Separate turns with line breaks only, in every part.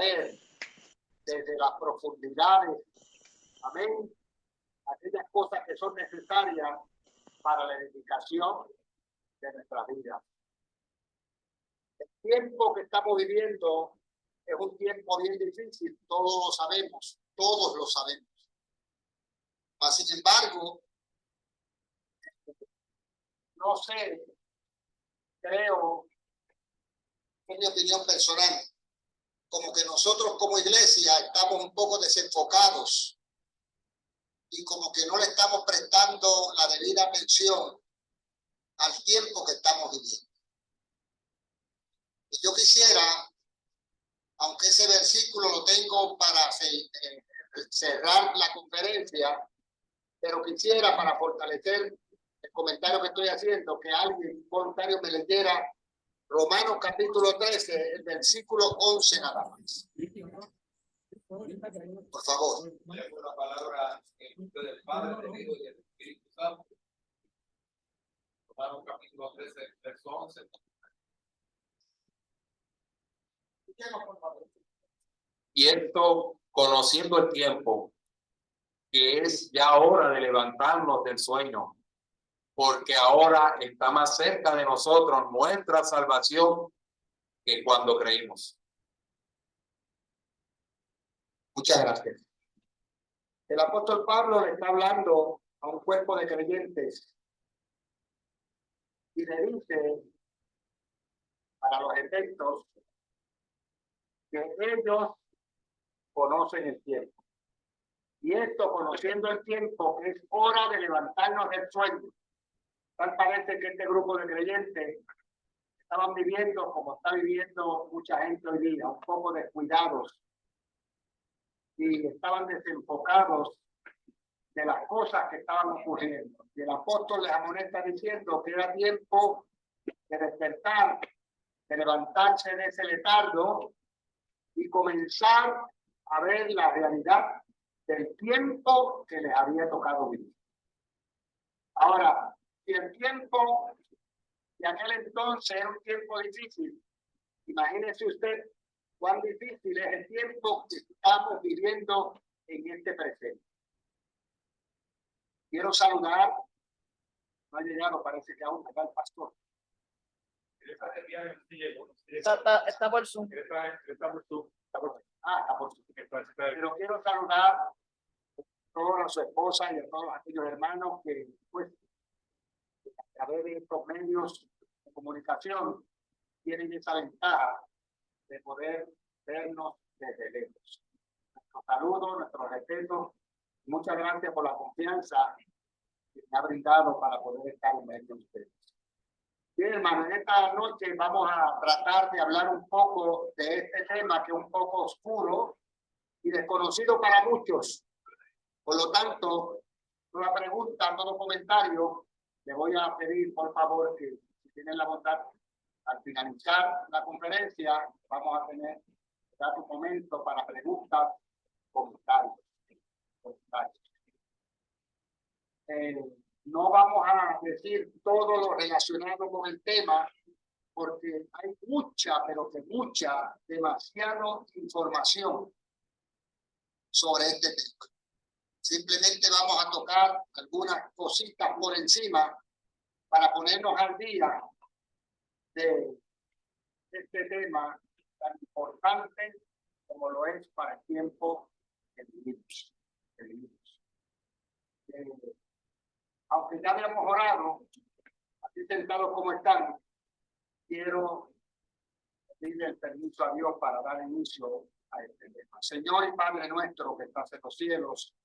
ver desde las profundidades, amén, aquellas cosas que son necesarias para la edificación de nuestra vida. El tiempo que estamos viviendo es un tiempo bien difícil, todos lo sabemos, todos lo sabemos. Mas, sin embargo, no sé, creo, en mi opinión personal, como que nosotros como iglesia estamos un poco desenfocados y como que no le estamos prestando la debida atención al tiempo que estamos viviendo. Y yo quisiera, aunque ese versículo lo tengo para cerrar la conferencia, pero quisiera, para fortalecer el comentario que estoy haciendo, que alguien voluntario me leyera Romanos capítulo 13, el versículo 11 nada más. Por favor.
Una palabra en nombre del Padre, del Hijo y del Espíritu Santo. Romanos capítulo 13, verso 11. Y esto, conociendo el tiempo, que es ya hora de levantarnos del sueño, porque ahora está más cerca de nosotros nuestra salvación que cuando creímos.
Muchas gracias. El apóstol Pablo le está hablando a un cuerpo de creyentes y le dice, para los efectos, que ellos conocen el tiempo. Y esto, conociendo el tiempo, es hora de levantarnos del sueño. Tal parece que este grupo de creyentes estaban viviendo como está viviendo mucha gente hoy día, un poco descuidados y estaban desenfocados de las cosas que estaban ocurriendo. Y el apóstol les amonesta diciendo que era tiempo de despertar, de levantarse de ese letargo y comenzar a ver la realidad del tiempo que les había tocado vivir. Ahora, si el tiempo de aquel entonces era un tiempo difícil, imagínese usted cuán difícil es el tiempo que estamos viviendo en este presente. Quiero saludar, no ha llegado, parece que aún está el pastor.
Está por Zoom.
Está por Zoom. Está por Zoom. Pero quiero saludar a toda su esposa y a todos aquellos hermanos que, pues, a través de estos medios de comunicación, tienen esa ventaja de poder vernos desde lejos. Nuestro saludo, nuestro respeto, muchas gracias por la confianza que me ha brindado para poder estar en medio de ustedes. Bien, hermano, en esta noche vamos a tratar de hablar un poco de este tema que es un poco oscuro y desconocido para muchos. Por lo tanto, toda pregunta, todo comentario, le voy a pedir, por favor, que si tienen la bondad, al finalizar la conferencia, vamos a tener un momento para preguntas, comentarios. No vamos a decir todo lo relacionado con el tema, porque hay mucha, pero que mucha, demasiada información sobre este tema. Simplemente vamos a tocar algunas cositas por encima para ponernos al día de este tema tan importante como lo es para el tiempo que vivimos. Aunque ya habíamos orado, así sentados como están, quiero pedirle el permiso a Dios para dar inicio a este tema. Señor y Padre nuestro que estás en los cielos,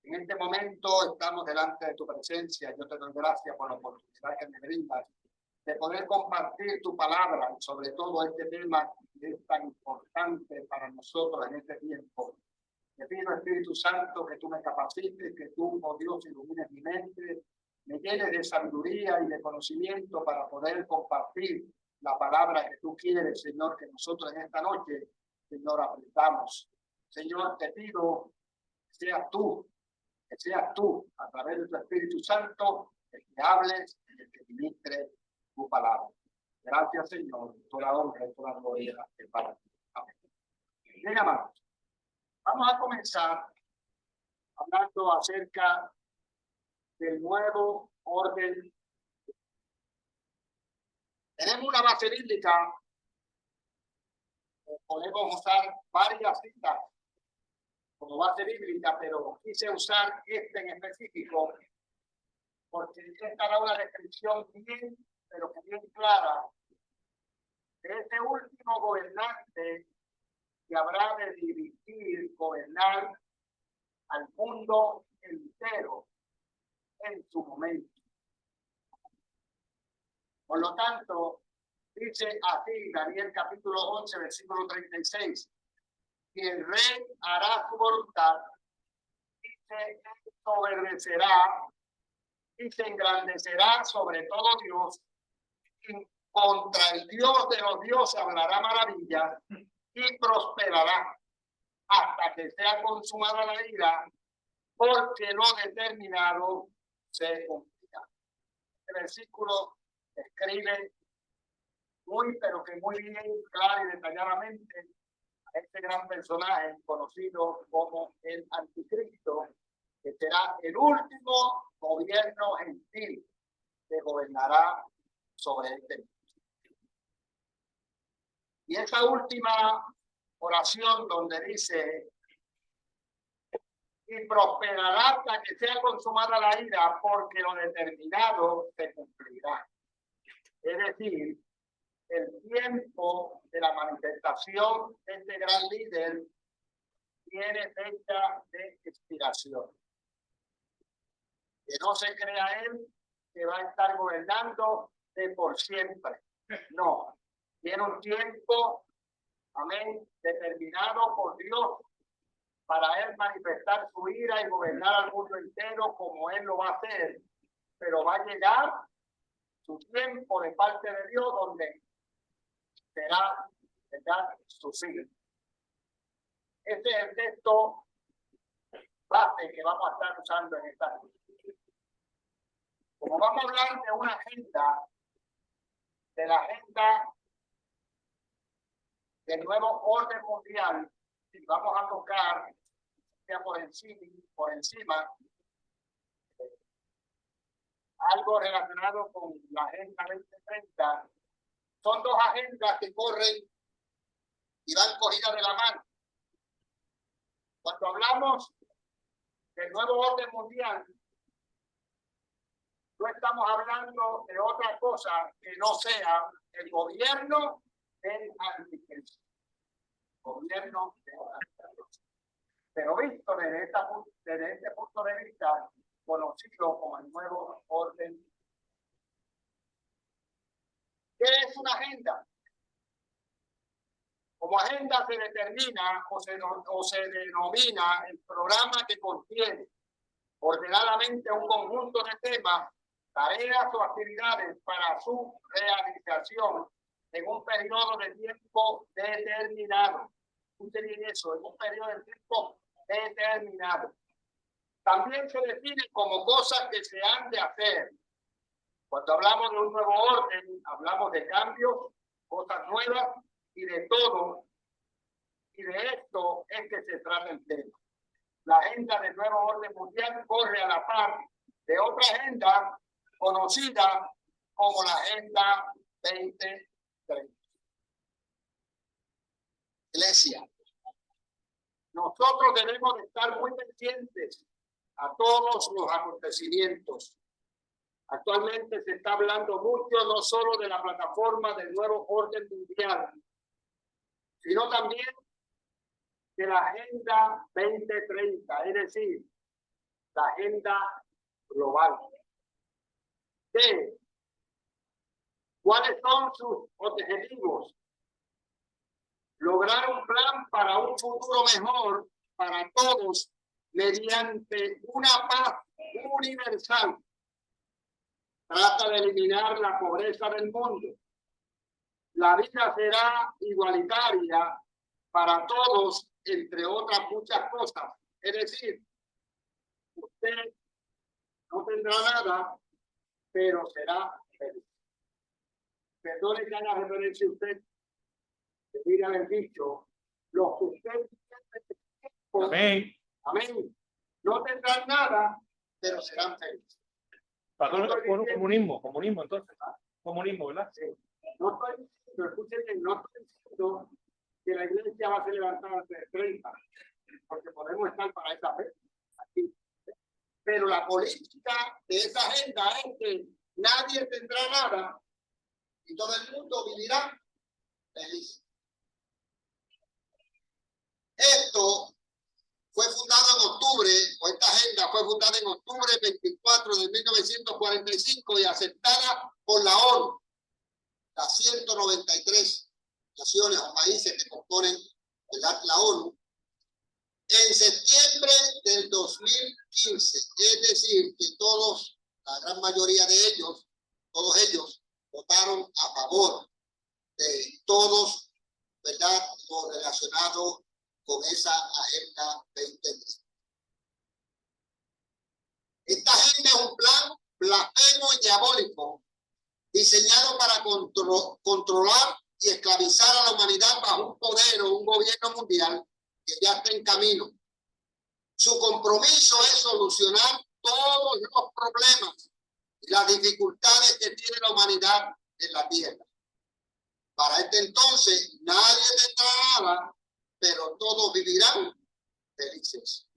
en este momento estamos delante de tu presencia. Yo te doy gracias por la oportunidad que me brindas de poder compartir tu palabra, sobre todo este tema que es tan importante para nosotros en este tiempo. Te pido, Espíritu Santo, que tú me capacites, que tú, oh Dios, ilumines mi mente, me llenes de sabiduría y de conocimiento para poder compartir la palabra que tú quieres, Señor, que nosotros en esta noche, Señor, aprendamos. Señor, te pido que seas tú, a través de tu Espíritu Santo, el que hables y el que ministre tu palabra. Gracias, Señor, toda honra y toda gloria es para ti. Amén. Bien, amados, vamos a comenzar hablando acerca del nuevo orden. Tenemos una base bíblica, podemos usar varias citas como base bíblica, pero quise usar este en específico porque esta da una descripción bien, pero que bien clara de ese último gobernante que habrá de dirigir, gobernar al mundo entero en su momento. Por lo tanto, dice así Daniel capítulo 11, versículo 36, y el rey hará su voluntad y se ensoberbecerá y se engrandecerá sobre todo Dios, y contra el Dios de los dioses hablará maravillas y prosperará hasta que sea consumada la ira, porque lo determinado se cumplirá. El versículo describe muy, pero que muy bien, claro y detalladamente a este gran personaje conocido como el Anticristo, que será el último gobierno gentil que gobernará sobre este mundo. Y esa última oración donde dice, y prosperará hasta que sea consumada la ira, porque lo determinado se cumplirá. Es decir, el tiempo de la manifestación de este gran líder tiene fecha de expiración. Que no se crea él que va a estar gobernando de por siempre. No, tiene un tiempo, amén, determinado por Dios para él manifestar su ira y gobernar al mundo entero como él lo va a hacer. Pero va a llegar su tiempo de parte de Dios donde será, ¿verdad?, su siglo. Este es el texto base que vamos a estar usando en esta noche. Como vamos a hablar de una agenda, de la agenda del nuevo orden mundial, y vamos a tocar ya por encima algo relacionado con la Agenda 2030, son dos agendas que corren y van cogidas de la mano. Cuando hablamos del nuevo orden mundial, no estamos hablando de otra cosa que no sea el gobierno del Anticristo. Gobierno del Anticristo. Pero visto desde este punto de vista, conocido como el nuevo orden. ¿Qué es una agenda? Como agenda se determina o se denomina el programa que contiene ordenadamente un conjunto de temas, tareas o actividades para su realización en un periodo de tiempo determinado. Escuchen bien eso, en un periodo de tiempo determinado. También se define como cosas que se han de hacer. Cuando hablamos de un nuevo orden, hablamos de cambios, cosas nuevas y de todo. Y de esto es que se trata el tema. La agenda del nuevo orden mundial corre a la par de otra agenda conocida como la Agenda 2030. Iglesia, nosotros debemos de estar muy pendientes a todos los acontecimientos. Actualmente se está hablando mucho no solo de la plataforma del nuevo orden mundial, sino también de la Agenda 2030, es decir, la agenda global. ¿Cuáles son sus objetivos? Lograr un plan para un futuro mejor para todos mediante una paz universal. Trata de eliminar la pobreza del mundo. La vida será igualitaria para todos, entre otras muchas cosas. Es decir, usted no tendrá nada, pero será feliz. Perdone que haga referencia a usted, que diga el dicho, los que estén
Amén.
amén, no tendrán nada, pero serán felices.
Comunismo, entonces. Comunismo, ¿verdad?
Sí. No estoy diciendo, escúchenme, no estoy diciendo que la iglesia va a ser levantada entre 30, porque podemos estar para esa fe aquí. Pero la política de esa agenda es que nadie tendrá nada y todo el mundo vivirá feliz. Esto fue fundado en octubre, o esta agenda fue fundada en octubre 24 de 1945 y aceptada por la ONU, las 193 naciones o países que componen la ONU, en septiembre del 2015. Es decir, que todos, la gran mayoría de ellos, todos ellos votaron a favor de todos, ¿verdad?, lo relacionado con esa Agenda 2030. Esta agenda es un plan blasfemo y diabólico diseñado para controlar y esclavizar a la humanidad bajo un poder o un gobierno mundial que ya está en camino. Su compromiso es solucionar todos los problemas y las dificultades que tiene la humanidad en la tierra. Para este entonces nadie tendrá nada, pero todos vivirán felices.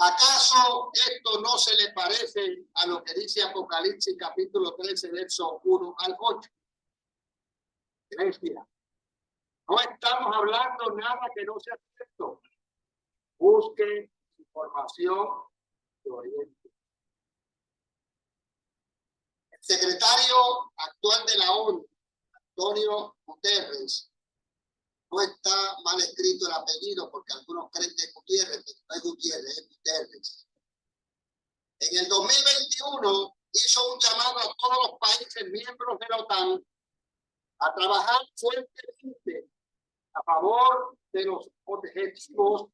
¿Acaso esto no se le parece a lo que dice Apocalipsis capítulo 13, verso 1 al 8? Iglesia, no estamos hablando nada que no sea cierto. Busque información de Oriente. El secretario actual de la ONU, Antonio Guterres, no está mal escrito el apellido porque algunos creen que es Gutiérrez, pero no es Gutiérrez, es Guterres. En el 2021 hizo un llamado a todos los países miembros de la OTAN a trabajar fuertemente a favor de los objetivos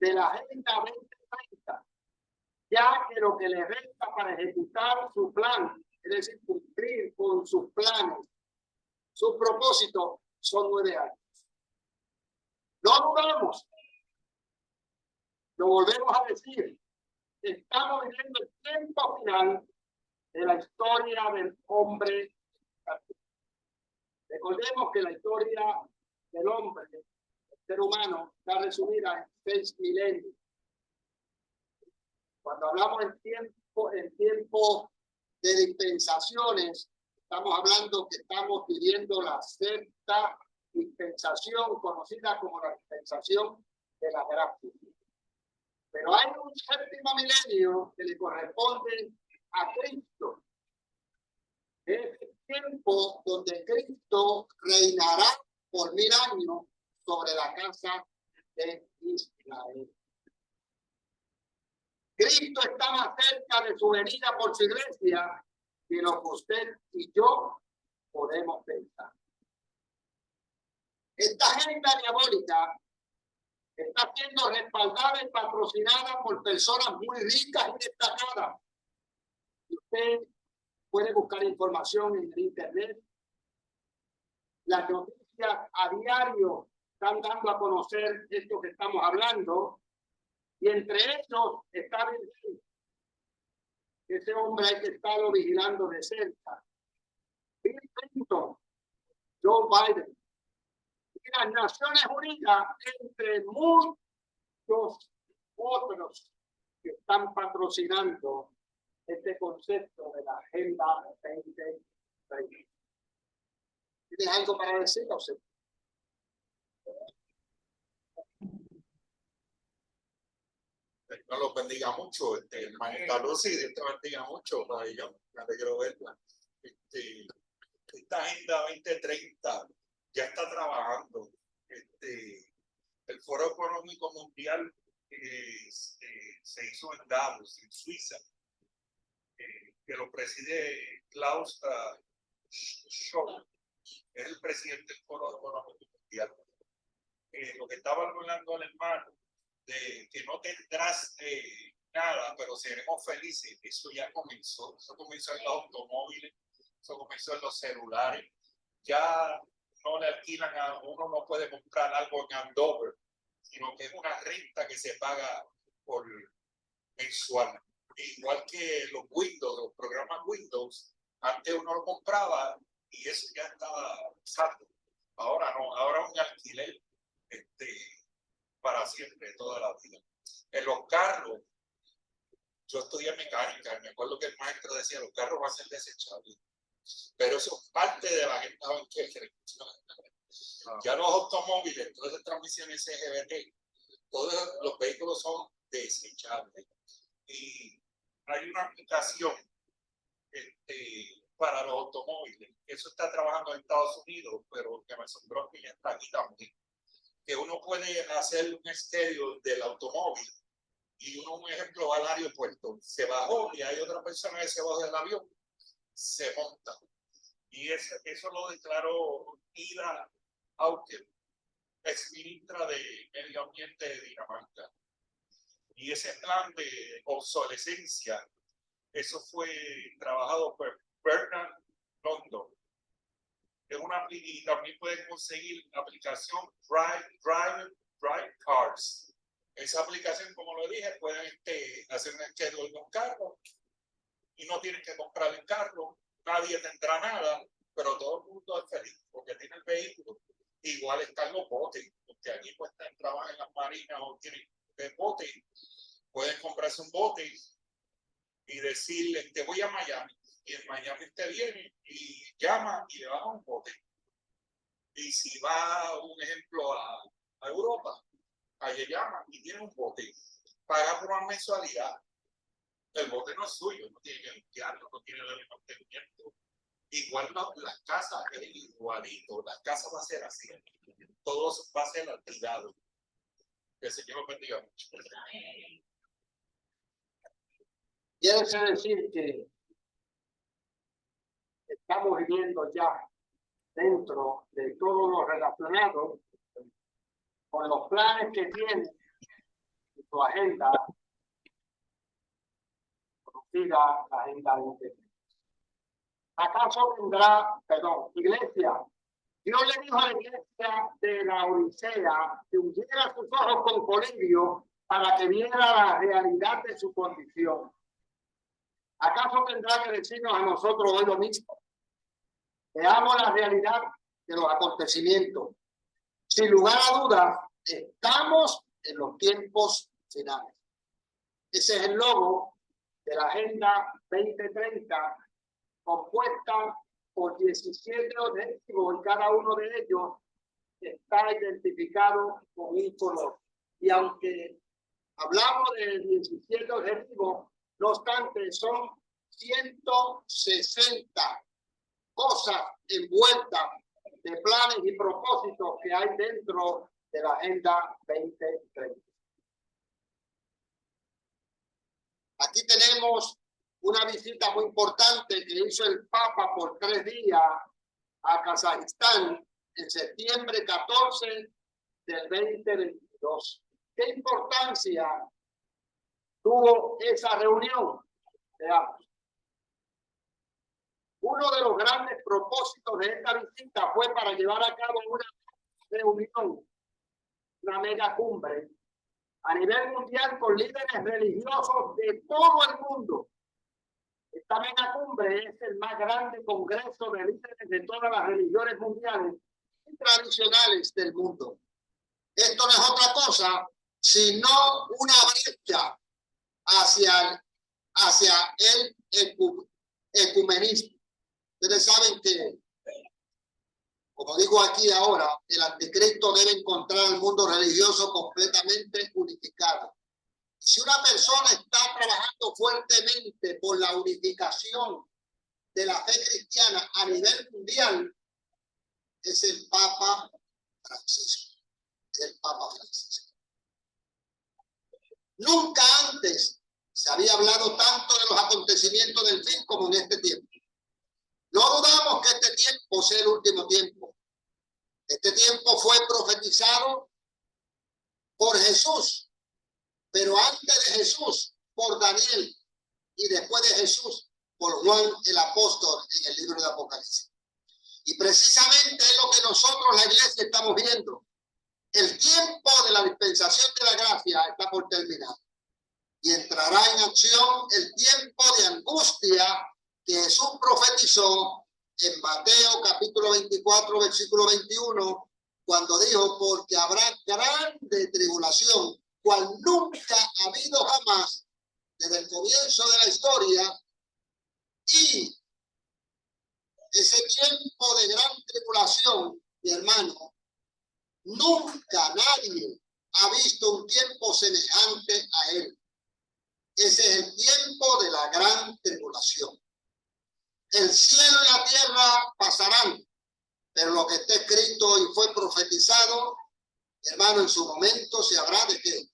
de la Agenda 2030, ya que lo que le resta para ejecutar su plan, es decir, cumplir con sus planes, sus propósitos, son 9 años. No dudamos, lo volvemos a decir, estamos viviendo el tiempo final de la historia del hombre. Recordemos que la historia del hombre, del ser humano, está resumida en 6 milenios. Cuando hablamos en tiempo de dispensaciones, estamos hablando que estamos viviendo la sexta dispensación, conocida como la dispensación de la gracia. Pero hay un séptimo milenio que le corresponde a Cristo. Es el tiempo donde Cristo reinará por 1000 años sobre la casa de Israel. Cristo está más cerca de su venida por su iglesia que lo que usted y yo podemos pensar. Esta agenda diabólica está siendo respaldada y patrocinada por personas muy ricas y destacadas. Y usted puede buscar información en el internet. Las noticias a diario están dando a conocer esto que estamos hablando. Y entre ellos está Bill Gates. Ese hombre hay que estarlo vigilando de cerca. Bill Clinton, Joe Biden y las Naciones Unidas, entre muchos otros que están patrocinando este concepto de la Agenda 2030. ¿Tienes algo para decir, José?
Dios los bendiga mucho, hermanita Lucy, Dios te bendiga mucho, me alegro verla. Esta Agenda 2030 ya está trabajando. El Foro Económico Mundial se hizo en Davos, en Suiza, que lo preside Klaus Schwab, es el presidente del Foro Económico Mundial. Lo que estaba hablando el hermano, de que no tendrás nada, pero seremos felices, eso ya comenzó. Eso comenzó en los automóviles, eso comenzó en los celulares. Ya no le alquilan a uno, no puede comprar algo en Andover, sino que es una renta que se paga por mensual. Igual que los Windows, los programas Windows, antes uno lo compraba y eso ya estaba saldo. Ahora no, ahora un alquiler para siempre, toda la vida. En los carros, yo estudié mecánica, me acuerdo que el maestro decía, los carros van a ser desechables. Pero eso es parte de la agenda 2030. Ya los automóviles, todas esas transmisiones CGBT, todos los vehículos son desechables. Y hay una aplicación para los automóviles. Eso está trabajando en Estados Unidos, pero que me asombró que ya está aquí también. Que uno puede hacer un schedule del automóvil y uno, un ejemplo, va al aeropuerto, se bajó y hay otra persona que se bajó del avión, se monta. Y eso lo declaró Ida Auken, exministra de Medio Ambiente de Dinamarca. Y ese plan de obsolescencia, eso fue trabajado por Bernard London. Es y también pueden conseguir la aplicación Drive Cars. Esa aplicación, como lo dije, pueden hacer un schedule de un carro y no tienen que comprar el carro, nadie tendrá nada, pero todo el mundo es feliz porque tiene el vehículo. Igual están los botes, porque aquí pues trabajan en las marinas o tienen botes, pueden comprarse un bote y decirle, voy a Miami, y en Miami usted viene y llama y le baja un bote. Y si va, un ejemplo, a Europa, allí llama y tiene un bote, paga por una mensualidad. El bote no es suyo, no tiene que limpiarlo, no tiene el mantenimiento. Igual las casas es igualito, las casas va a ser así, todo va a ser alquilado. Que el Señor lo bendiga mucho.
Quiere decir que estamos viviendo ya dentro de todo lo relacionado con los planes que tiene su agenda conocida, la Agenda 2030. ¿Acaso tendrá, iglesia? Dios le dijo a la iglesia de la Odisea que hundiera sus ojos con colirio para que viera la realidad de su condición. ¿Acaso tendrá que decirnos a nosotros hoy lo mismo? Veamos la realidad de los acontecimientos. Sin lugar a dudas, estamos en los tiempos finales. Ese es el logo de la Agenda 2030, compuesta por 17 objetivos y cada uno de ellos está identificado con un color. Y aunque hablamos de 17 objetivos, no obstante, son 160 cosas envueltas de planes y propósitos que hay dentro de la Agenda 2030. Aquí tenemos una visita muy importante que hizo el Papa por 3 días a Kazajistán en septiembre 14 del 2022. ¿Qué importancia tuvo esa reunión? Veamos. Uno de los grandes propósitos de esta visita fue para llevar a cabo una reunión, una mega cumbre a nivel mundial con líderes religiosos de todo el mundo. Esta mega cumbre es el más grande congreso de líderes de todas las religiones mundiales y tradicionales del mundo. Esto no es otra cosa sino una brecha hacia el ecumenismo. Ustedes saben que, como digo aquí ahora, el anticristo debe encontrar el mundo religioso completamente unificado. Si una persona está trabajando fuertemente por la unificación de la fe cristiana a nivel mundial, es el Papa Francisco. El Papa Francisco. Nunca antes se había hablado tanto de los acontecimientos del fin como en este tiempo. No dudamos que este tiempo sea el último tiempo. Este tiempo fue profetizado por Jesús, pero antes de Jesús por Daniel y después de Jesús por Juan el apóstol en el libro de Apocalipsis.
Y precisamente es lo que nosotros, la iglesia, estamos viendo. El tiempo de la dispensación de la gracia está por terminar. Y entrará en acción el tiempo de angustia que Jesús profetizó en Mateo capítulo 24, versículo 21, cuando dijo, porque habrá grande tribulación, cual nunca ha habido jamás desde el comienzo de la historia, y ese tiempo de gran tribulación, mi hermano, nunca nadie ha visto un tiempo semejante a él. Ese es el tiempo de la gran tribulación. El cielo y la tierra pasarán, pero lo que está escrito y fue profetizado, hermano, en su momento se habrá de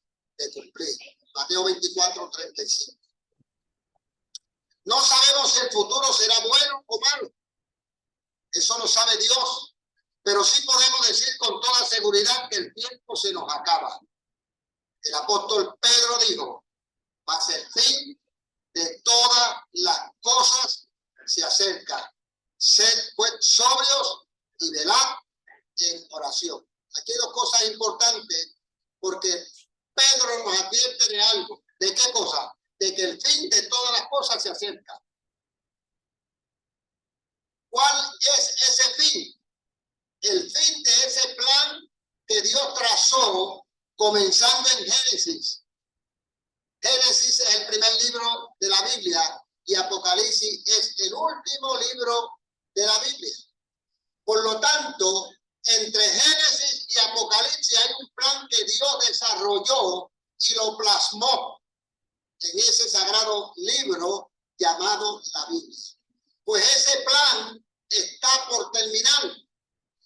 cumplir. Mateo 24, 35. No sabemos si el futuro será bueno o malo. Eso lo sabe Dios. Pero sí podemos decir con toda seguridad que el tiempo se nos acaba. El apóstol Pedro dijo, mas el fin de todas las cosas se acerca. Sed pues sobrios y velad en oración. Aquí hay dos cosas importantes, porque Pedro nos advierte de algo. ¿De qué cosa? De que el fin de todas las cosas se acerca. ¿Cuál es ese fin? El fin de ese plan que Dios trazó comenzando en Génesis. Génesis es el primer libro de la Biblia y Apocalipsis es el último libro de la Biblia. Por lo tanto, entre Génesis y Apocalipsis hay un plan que Dios desarrolló y lo plasmó en ese sagrado libro llamado la Biblia. Pues ese plan está por terminar.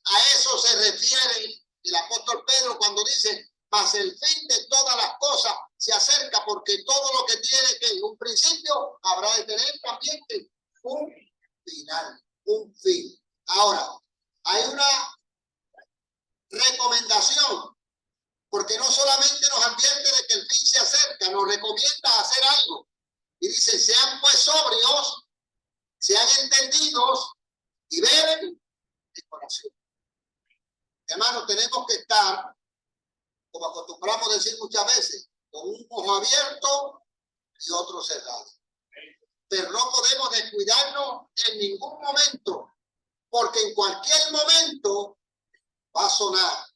A eso se refiere el apóstol Pedro cuando dice, mas el fin de todas las cosas se acerca, porque todo lo que tiene que un principio habrá de tener también que un final, un fin. Ahora, hay una recomendación, porque no solamente nos advierte de que el fin se acerca, nos recomienda hacer algo. Y dice, sean pues sobrios, sean entendidos y velen en oración. Hermanos, tenemos que estar, como acostumbramos decir muchas veces, con un ojo abierto y otro cerrado. Pero no podemos descuidarnos en ningún momento, porque en cualquier momento va a sonar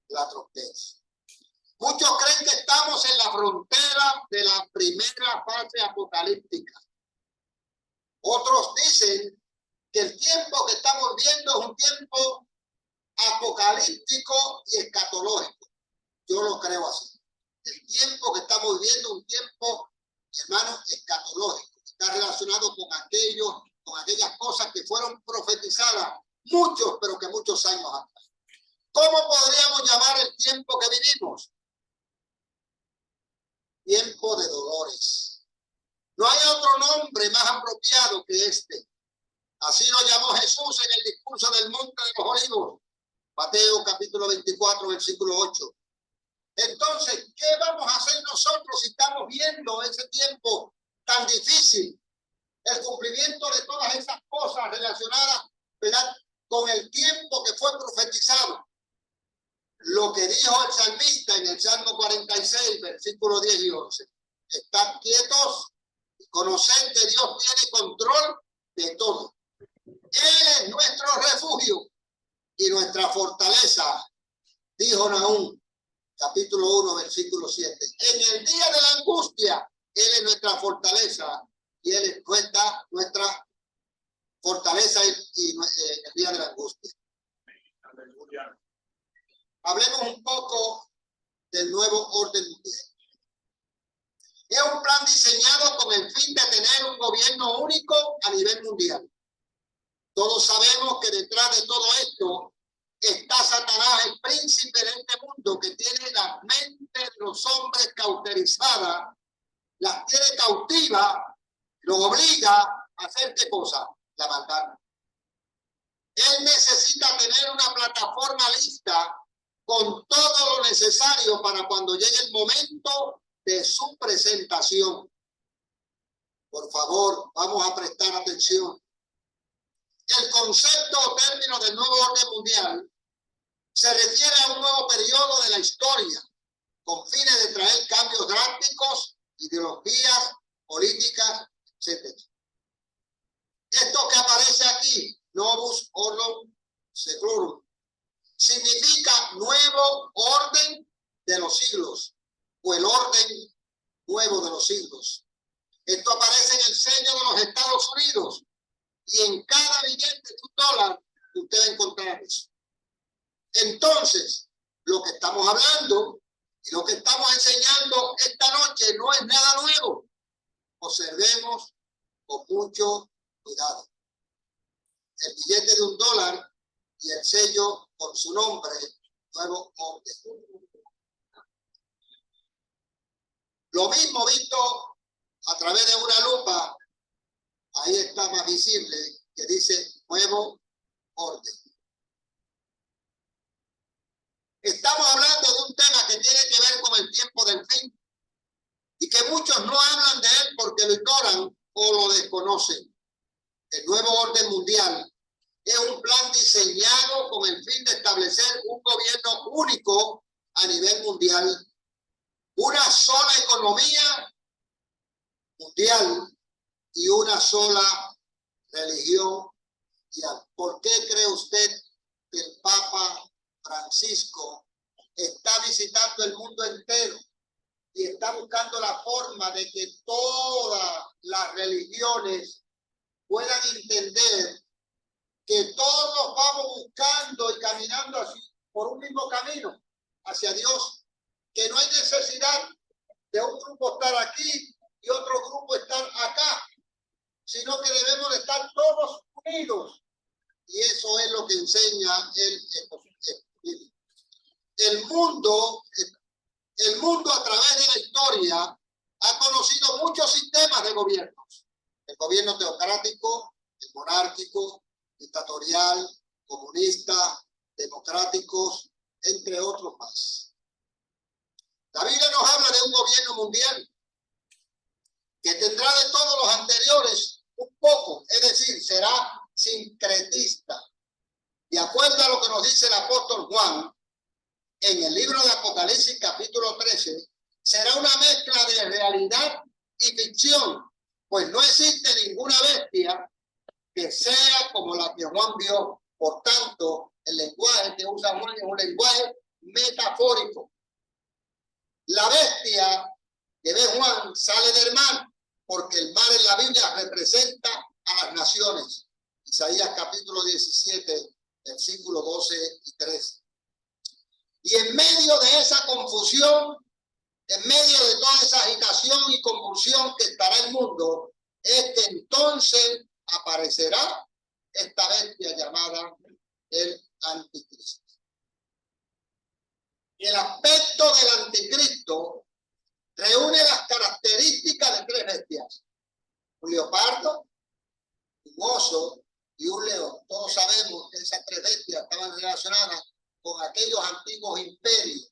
la trompeta. Muchos creen que estamos en la frontera de la primera fase apocalíptica. Otros dicen que el tiempo que estamos viendo es un tiempo apocalíptico y escatológico. Yo lo creo así. El tiempo que estamos viviendo es un tiempo, hermano, escatológico. Está relacionado con aquellas cosas que fueron profetizadas pero que muchos años atrás. ¿Cómo podríamos llamar el tiempo que vivimos? Tiempo de dolores. No hay otro nombre más apropiado que este. Así lo llamó Jesús en el discurso del Monte de los Olivos. Mateo capítulo 24, versículo 8. Entonces, ¿qué vamos a hacer nosotros si estamos viendo ese tiempo tan difícil? El cumplimiento de todas esas cosas relacionadas, ¿verdad?, con el tiempo que fue profetizado. Lo que dijo el salmista en el Salmo 46, versículos 10 y 11. Estad quietos y conoced que Dios tiene control de todo. Él es nuestro refugio y nuestra fortaleza, dijo Nahum, capítulo 1, versículo 7. En el día de la angustia, Él es nuestra fortaleza y Él es nuestra fortaleza y en el día de la angustia. Hablemos un poco del nuevo orden mundial. Es un plan diseñado con el fin de tener un gobierno único a nivel mundial. Todos sabemos que detrás de todo esto está Satanás, el príncipe de este mundo, que tiene la mente de los hombres cauterizada, las tiene cautivas, los obliga a hacer ¿qué cosa? La maldad. Él necesita tener una plataforma lista con todo lo necesario para cuando llegue el momento de su presentación. Por favor, vamos a prestar atención. El concepto o término del nuevo orden mundial se refiere a un nuevo periodo de la historia con fines de traer cambios drásticos, ideologías, políticas, etc. Esto que aparece aquí, Novus Ordo Seclorum, significa nuevo orden de los siglos o el orden nuevo de los siglos. Esto aparece en el sello de los Estados Unidos y en cada billete de $1 usted va a encontrar eso. Entonces, lo que estamos hablando y lo que estamos enseñando esta noche no es nada nuevo. Observemos con mucho cuidado. El billete de $1 y el sello con su nombre, nuevo orden. Lo mismo visto a través de una lupa, ahí está más visible, que dice nuevo orden. Estamos hablando de un tema que tiene que ver con el tiempo del fin y que muchos no hablan de él porque lo ignoran o lo desconocen. El nuevo orden mundial es un plan diseñado con el fin de establecer un gobierno único a nivel mundial, una sola economía mundial y una sola religión mundial. ¿Por qué cree usted que el Papa Francisco está visitando el mundo entero y está buscando la forma de que todas las religiones puedan entender que todos vamos buscando y caminando así, por un mismo camino hacia Dios, que no hay necesidad de un grupo estar aquí y otro grupo estar acá, sino que debemos de estar todos unidos? Y eso es lo que enseña el mundo a través de la historia ha conocido muchos sistemas de gobiernos. El gobierno teocrático, el monárquico, dictatorial, comunista, democráticos, entre otros más. La Biblia nos habla de un gobierno mundial que tendrá de todos los anteriores un poco, es decir, será sincretista. De acuerdo a lo que nos dice el apóstol Juan, en el libro de Apocalipsis capítulo 13, será una mezcla de realidad y ficción, pues no existe ninguna bestia que sea como la que Juan vio. Por tanto, el lenguaje que usa Juan es un lenguaje metafórico. La bestia que ve Juan sale del mar, porque el mar en la Biblia representa a las naciones. Isaías capítulo 17, versículos 12 y 13. Y en medio de esa confusión, en medio de toda esa agitación y confusión que estará el mundo, es que entonces aparecerá esta bestia llamada el anticristo. El aspecto del anticristo reúne las características de tres bestias: un leopardo, un oso y un león. Todos sabemos que esas tres bestias estaban relacionadas con aquellos antiguos imperios,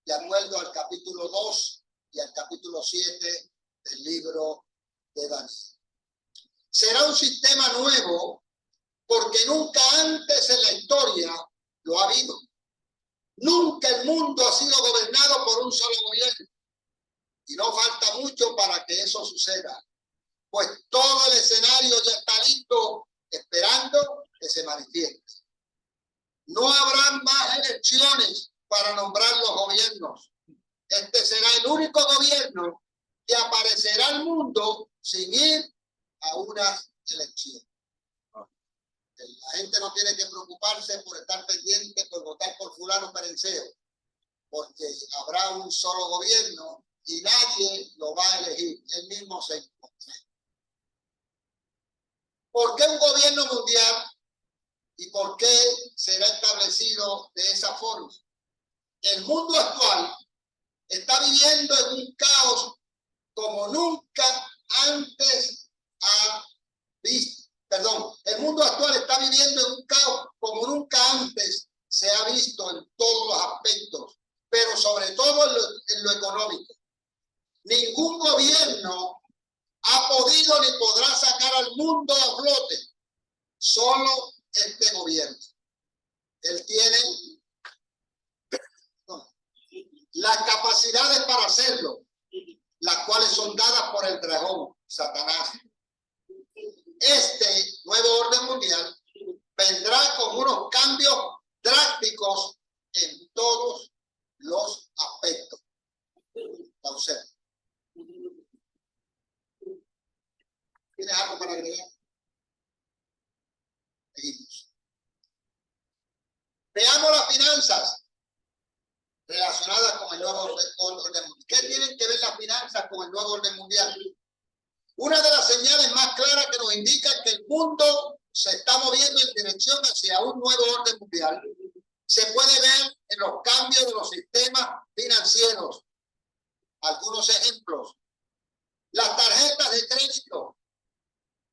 de acuerdo al capítulo 2 y al capítulo 7 del libro de Daniel. Será un sistema nuevo porque nunca antes en la historia lo ha habido. Nunca el mundo ha sido gobernado por un solo gobierno. Y no falta mucho para que eso suceda, pues todo el escenario ya está listo, esperando que se manifieste. No habrá más elecciones para nombrar los gobiernos. Este será el único gobierno que aparecerá al mundo sin ir a una elección. La gente no tiene que preocuparse por estar pendiente por votar por fulano perenceo, porque habrá un solo gobierno y nadie lo va a elegir, él mismo se encuentra. ¿Por qué un gobierno mundial y por qué será establecido de esa forma? El mundo actual está viviendo en un caos como nunca antes ha visto. El mundo actual está viviendo en un caos como nunca antes se ha visto en todos los aspectos, pero sobre todo en lo económico. Ningún gobierno ha podido ni podrá sacar al mundo a flote. solo este gobierno. Él tiene las capacidades para hacerlo, las cuales son dadas por el dragón, Satanás. Este nuevo orden mundial vendrá con unos cambios drásticos en todos los aspectos. La observa. ¿Tienes algo para agregar? Seguimos. Veamos las finanzas relacionadas con el nuevo orden mundial. ¿Qué tienen que ver las finanzas con el nuevo orden mundial? Una de las señales más claras que nos indica que el mundo se está moviendo en dirección hacia un nuevo orden mundial se puede ver en los cambios de los sistemas financieros. Algunos ejemplos: las tarjetas de crédito,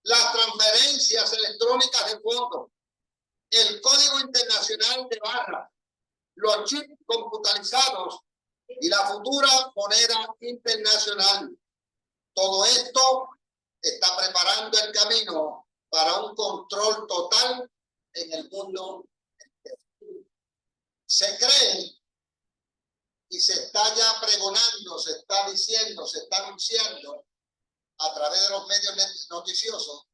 las transferencias electrónicas de fondos, el código internacional de barras, los chips computarizados y la futura moneda internacional. Todo esto está preparando el camino para un control total en el mundo entero. Se cree y se está ya pregonando, se está diciendo, se está anunciando a través de los medios noticiosos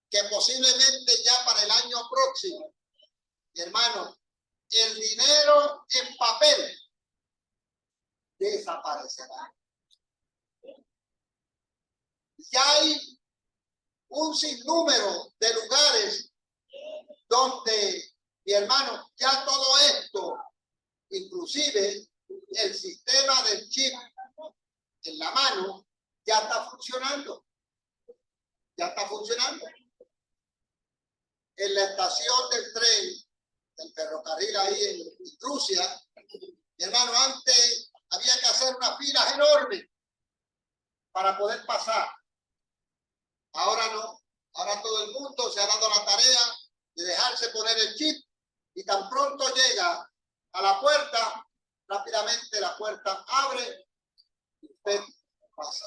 que posiblemente ya para el año próximo, mi hermano, el dinero en papel desaparecerá. Ya hay un sinnúmero de lugares donde, mi hermano, ya todo esto, inclusive el sistema del chip en la mano, ya está funcionando. Ya está funcionando. En la estación del tren, del ferrocarril ahí en Rusia, mi hermano, antes había que hacer unas filas enormes para poder pasar. Ahora no. Ahora todo el mundo se ha dado la tarea de dejarse poner el chip y tan pronto llega a la puerta, rápidamente la puerta abre y usted pasa.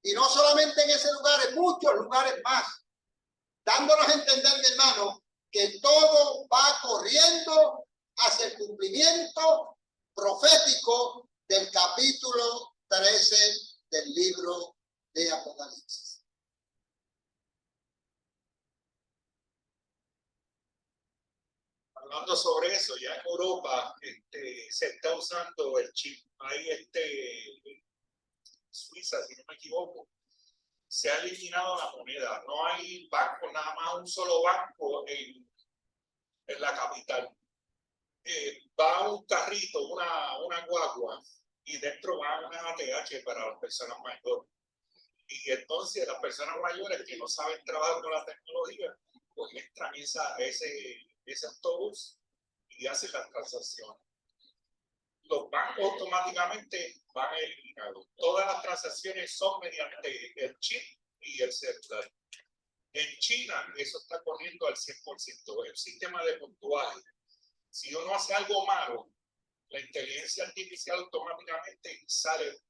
Y no solamente en ese lugar, en muchos lugares más, dándonos a entender, mi hermano, que todo va corriendo hacia el cumplimiento profético del capítulo 13 del libro de Apocalipsis.
Hablando sobre eso, ya en Europa se está usando el chip. Hay Suiza, si no me equivoco, se ha eliminado la moneda. No hay banco, nada más un solo banco en la capital. Va un carrito, una guagua, y dentro va una ATH para las personas mayores. Y entonces las personas mayores que no saben trabajar con la tecnología, pues entran ese autobús y hacen las transacciones. Los bancos automáticamente van eliminados. Todas las transacciones son mediante el chip y el celular. En China eso está corriendo al 100%. El sistema de puntuaje. Si uno hace algo malo, la inteligencia artificial automáticamente sale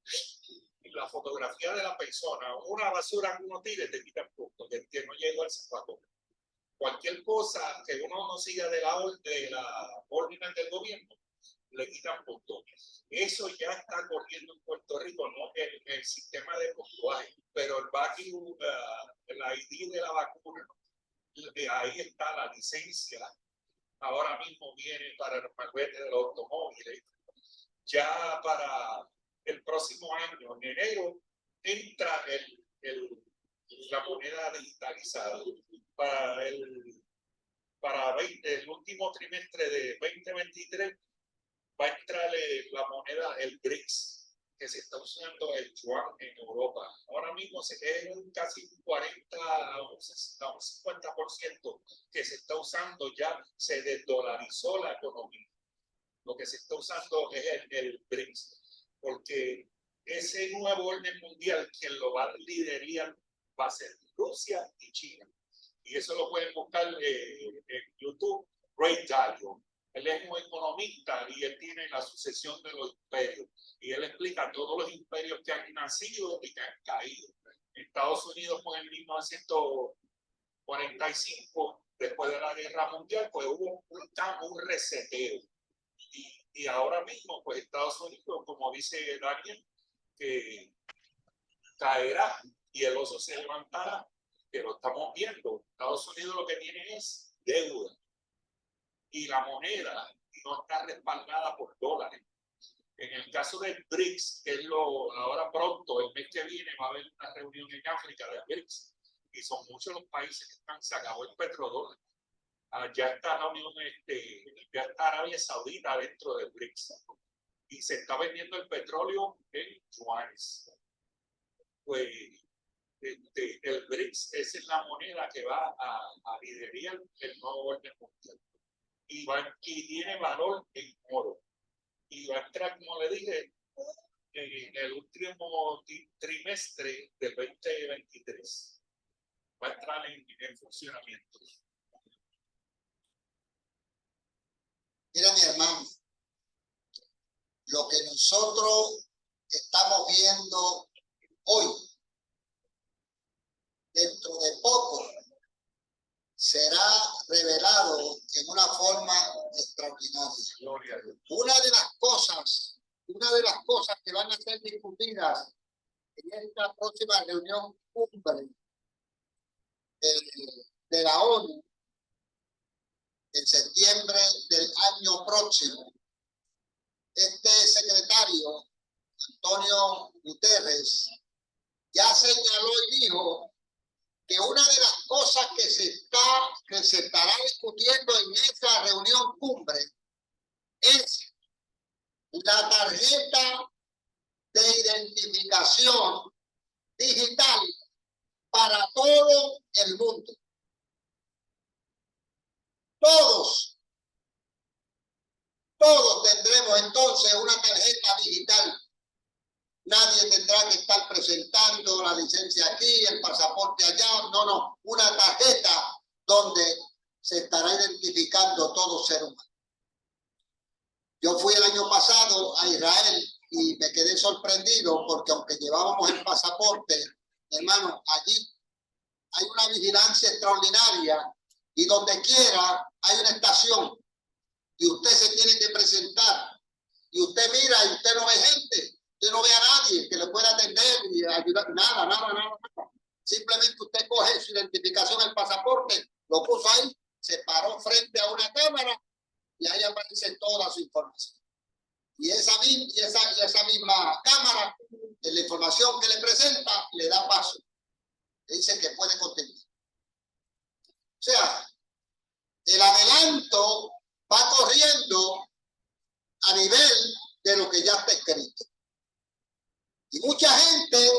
la fotografía de la persona. Una basura que uno tire te quita el punto, que no llegó al zapato. Cualquier cosa que uno no siga de la orden del gobierno, le quitan puntos. Eso ya está corriendo en Puerto Rico, no el sistema de puntuaje, pero el vacuum, el ID de la vacuna, ahí está la licencia. Ahora mismo viene para el malvete de los automóviles. Ya para el próximo año, en enero, entra la moneda digitalizada. Para el último trimestre de 2023 va a entrar la moneda, el BRICS, que se está usando el yuan en Europa. Ahora mismo es casi un 40 a un 50% que se está usando ya, se desdolarizó la economía. Lo que se está usando es el BRICS, porque ese nuevo orden mundial quien lo va a liderar va a ser Rusia y China. Y eso lo pueden buscar en YouTube, Ray Dalio. Él es un economista y él tiene la sucesión de los imperios. Y él explica todos los imperios que han nacido y que han caído. Estados Unidos con el 1900, 45, después de la Guerra Mundial, pues hubo un reseteo. Y ahora mismo, pues Estados Unidos, como dice Daniel, que caerá y el oso se levantará, que lo estamos viendo. Estados Unidos lo que tiene es deuda y la moneda no está respaldada por dólares. En el caso del BRICS, que es ahora pronto, el mes que viene, va a haber una reunión en África de BRICS, y son muchos los países que están, se acabó el petrodólar. Ya está la Unión, ya está Arabia Saudita dentro del BRICS, y se está vendiendo el petróleo en yuanes. Pues el BRICS es la moneda que va a liderar el nuevo orden mundial, y tiene valor en oro. Y va a entrar, como le dije, en el último trimestre del 2023. Va a entrar en funcionamiento.
Mira, mi hermano, lo que nosotros estamos viendo hoy, dentro de poco, será revelado en una forma extraordinaria. Una de las cosas que van a ser discutidas en esta próxima reunión cumbre de la ONU en septiembre del año próximo, este secretario, Antonio Guterres, ya señaló y dijo que una de las cosas que se estará discutiendo en esta reunión cumbre es la tarjeta de identificación digital para todo el mundo. Todos tendremos entonces una tarjeta digital. Nadie tendrá que estar presentando la licencia aquí, el pasaporte allá. No, una tarjeta donde se estará identificando todo ser humano. Yo fui el año pasado a Israel y me quedé sorprendido porque aunque llevábamos el pasaporte, hermano, allí hay una vigilancia extraordinaria y donde quiera hay una estación y usted se tiene que presentar y usted mira y usted no ve gente, usted no ve a nadie que le pueda atender y ayudar, nada. Simplemente usted coge su identificación, el pasaporte, lo puso ahí, se paró frente a una cámara y ahí aparece toda su información. Y esa misma cámara, en la información que le presenta, le da paso. Le dice que puede continuar. O sea, el adelanto va corriendo a nivel de lo que ya está escrito. Y mucha gente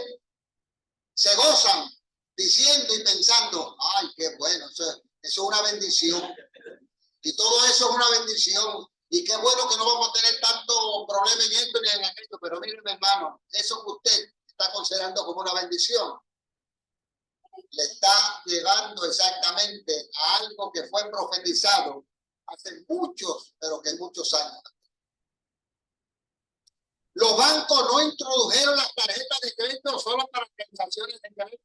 se gozan diciendo y pensando, ay, qué bueno, eso es una bendición. Y todo eso es una bendición. Y qué bueno que no vamos a tener tanto problema en esto ni en aquello. Pero miren, hermano, eso que usted está considerando como una bendición, le está llevando exactamente a algo que fue profetizado hace muchos, pero que muchos años. Los bancos no introdujeron las tarjetas de crédito solo para transacciones de crédito,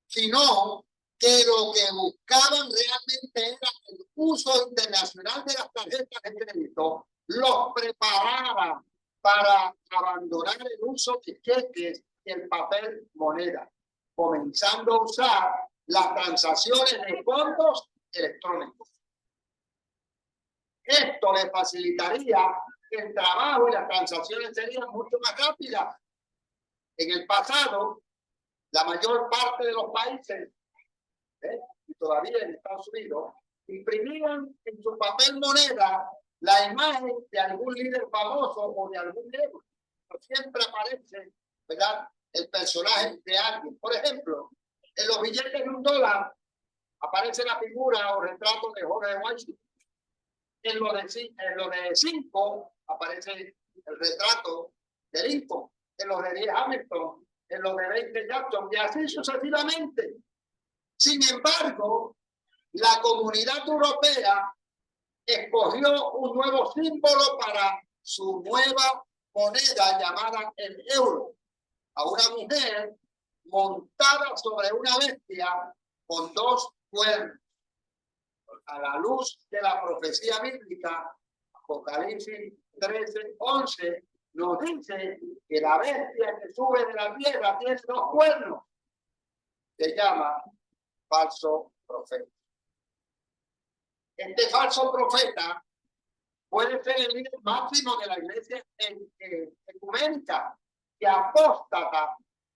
sino que lo que buscaban realmente era el uso internacional de las tarjetas de crédito, los preparara para abandonar el uso de cheques y el papel moneda, comenzando a usar las transacciones de fondos electrónicos. Esto le facilitaría el trabajo y las transacciones serían mucho más rápidas. En el pasado, la mayor parte de los países, y todavía en Estados Unidos, imprimían en su papel moneda la imagen de algún líder famoso o de algún héroe. Siempre aparece, ¿verdad?, el personaje de alguien. Por ejemplo, en los billetes de $1 aparece la figura o retrato de George Washington. En lo de 5 aparece el retrato de Lincoln. En los de 10 Hamilton. En los de 20 Jackson. Y así sucesivamente. Sin embargo, la comunidad europea escogió un nuevo símbolo para su nueva moneda llamada el euro. A una mujer montada sobre una bestia con dos cuernos. A la luz de la profecía bíblica, Apocalipsis 13:11 nos dice que la bestia que sube de la tierra tiene dos cuernos. Se llama falso profeta. Este falso profeta puede ser el líder máximo de la iglesia ecuménica y apóstata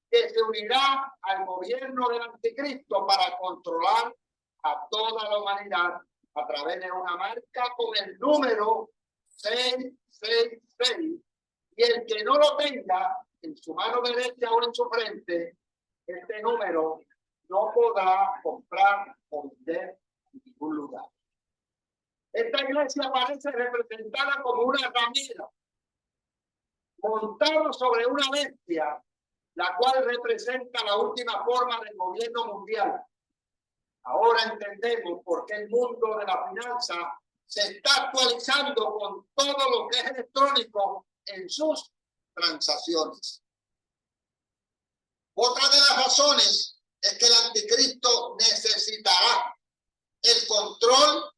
que se unirá al gobierno del anticristo para controlar a toda la humanidad a través de una marca con el número 666, y el que no lo tenga en su mano derecha o en su frente, este número no podrá comprar o vender en ningún lugar. Esta iglesia parece representada como una ramera montada sobre una bestia, la cual representa la última forma del gobierno mundial. Ahora entendemos por qué el mundo de la finanza se está actualizando con todo lo que es electrónico en sus transacciones. Otra de las razones es que el anticristo necesitará el control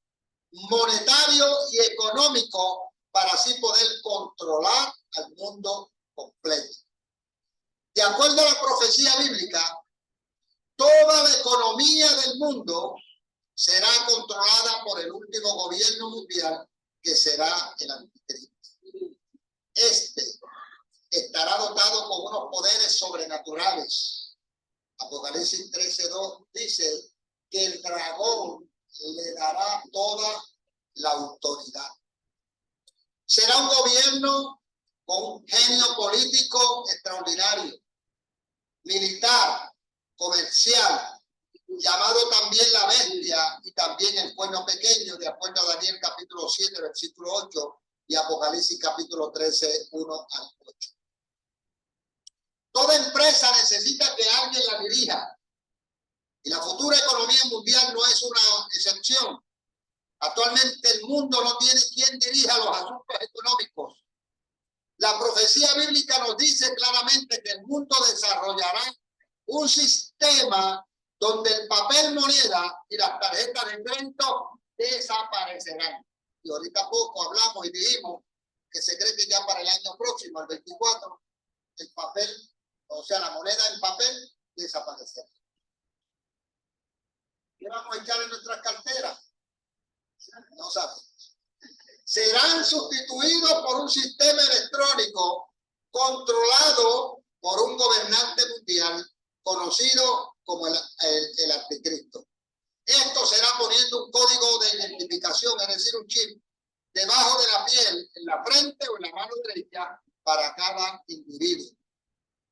monetario y económico para así poder controlar al mundo completo. De acuerdo a la profecía bíblica, toda la economía del mundo será controlada por el último gobierno mundial, que será el anticristo. Este estará dotado con unos poderes sobrenaturales. Apocalipsis 13:2 dice que el dragón le dará toda la autoridad. Será un gobierno con un genio político extraordinario, militar, comercial, llamado también la bestia y también el cuerno pequeño, de acuerdo a Daniel capítulo 7, versículo 8 y Apocalipsis capítulo 13, 1 al 8. Toda empresa necesita que alguien la dirija, y la futura economía mundial no es una excepción. Actualmente el mundo no tiene quien dirija los asuntos económicos. La profecía bíblica nos dice claramente que el mundo desarrollará un sistema donde el papel moneda y las tarjetas de crédito desaparecerán. Y ahorita poco hablamos y dijimos que se cree que ya para el año próximo, el 24, el papel, o sea, la moneda en papel desaparecerá. ¿Qué vamos a echar en nuestras carteras? No sabemos. Serán sustituidos por un sistema electrónico controlado por un gobernante mundial conocido como el anticristo. Esto será poniendo un código de identificación, es decir, un chip, debajo de la piel, en la frente o en la mano derecha para cada individuo.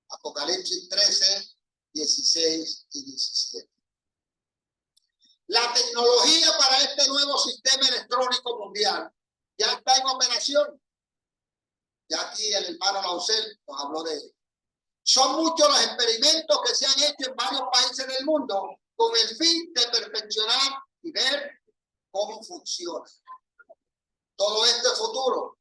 Apocalipsis 13, 16 y 17. La tecnología para este nuevo sistema electrónico mundial ya está en operación. Ya aquí el hermano Lausel nos habló de ello. Son muchos los experimentos que se han hecho en varios países del mundo con el fin de perfeccionar y ver cómo funciona. Todo esto es futuro,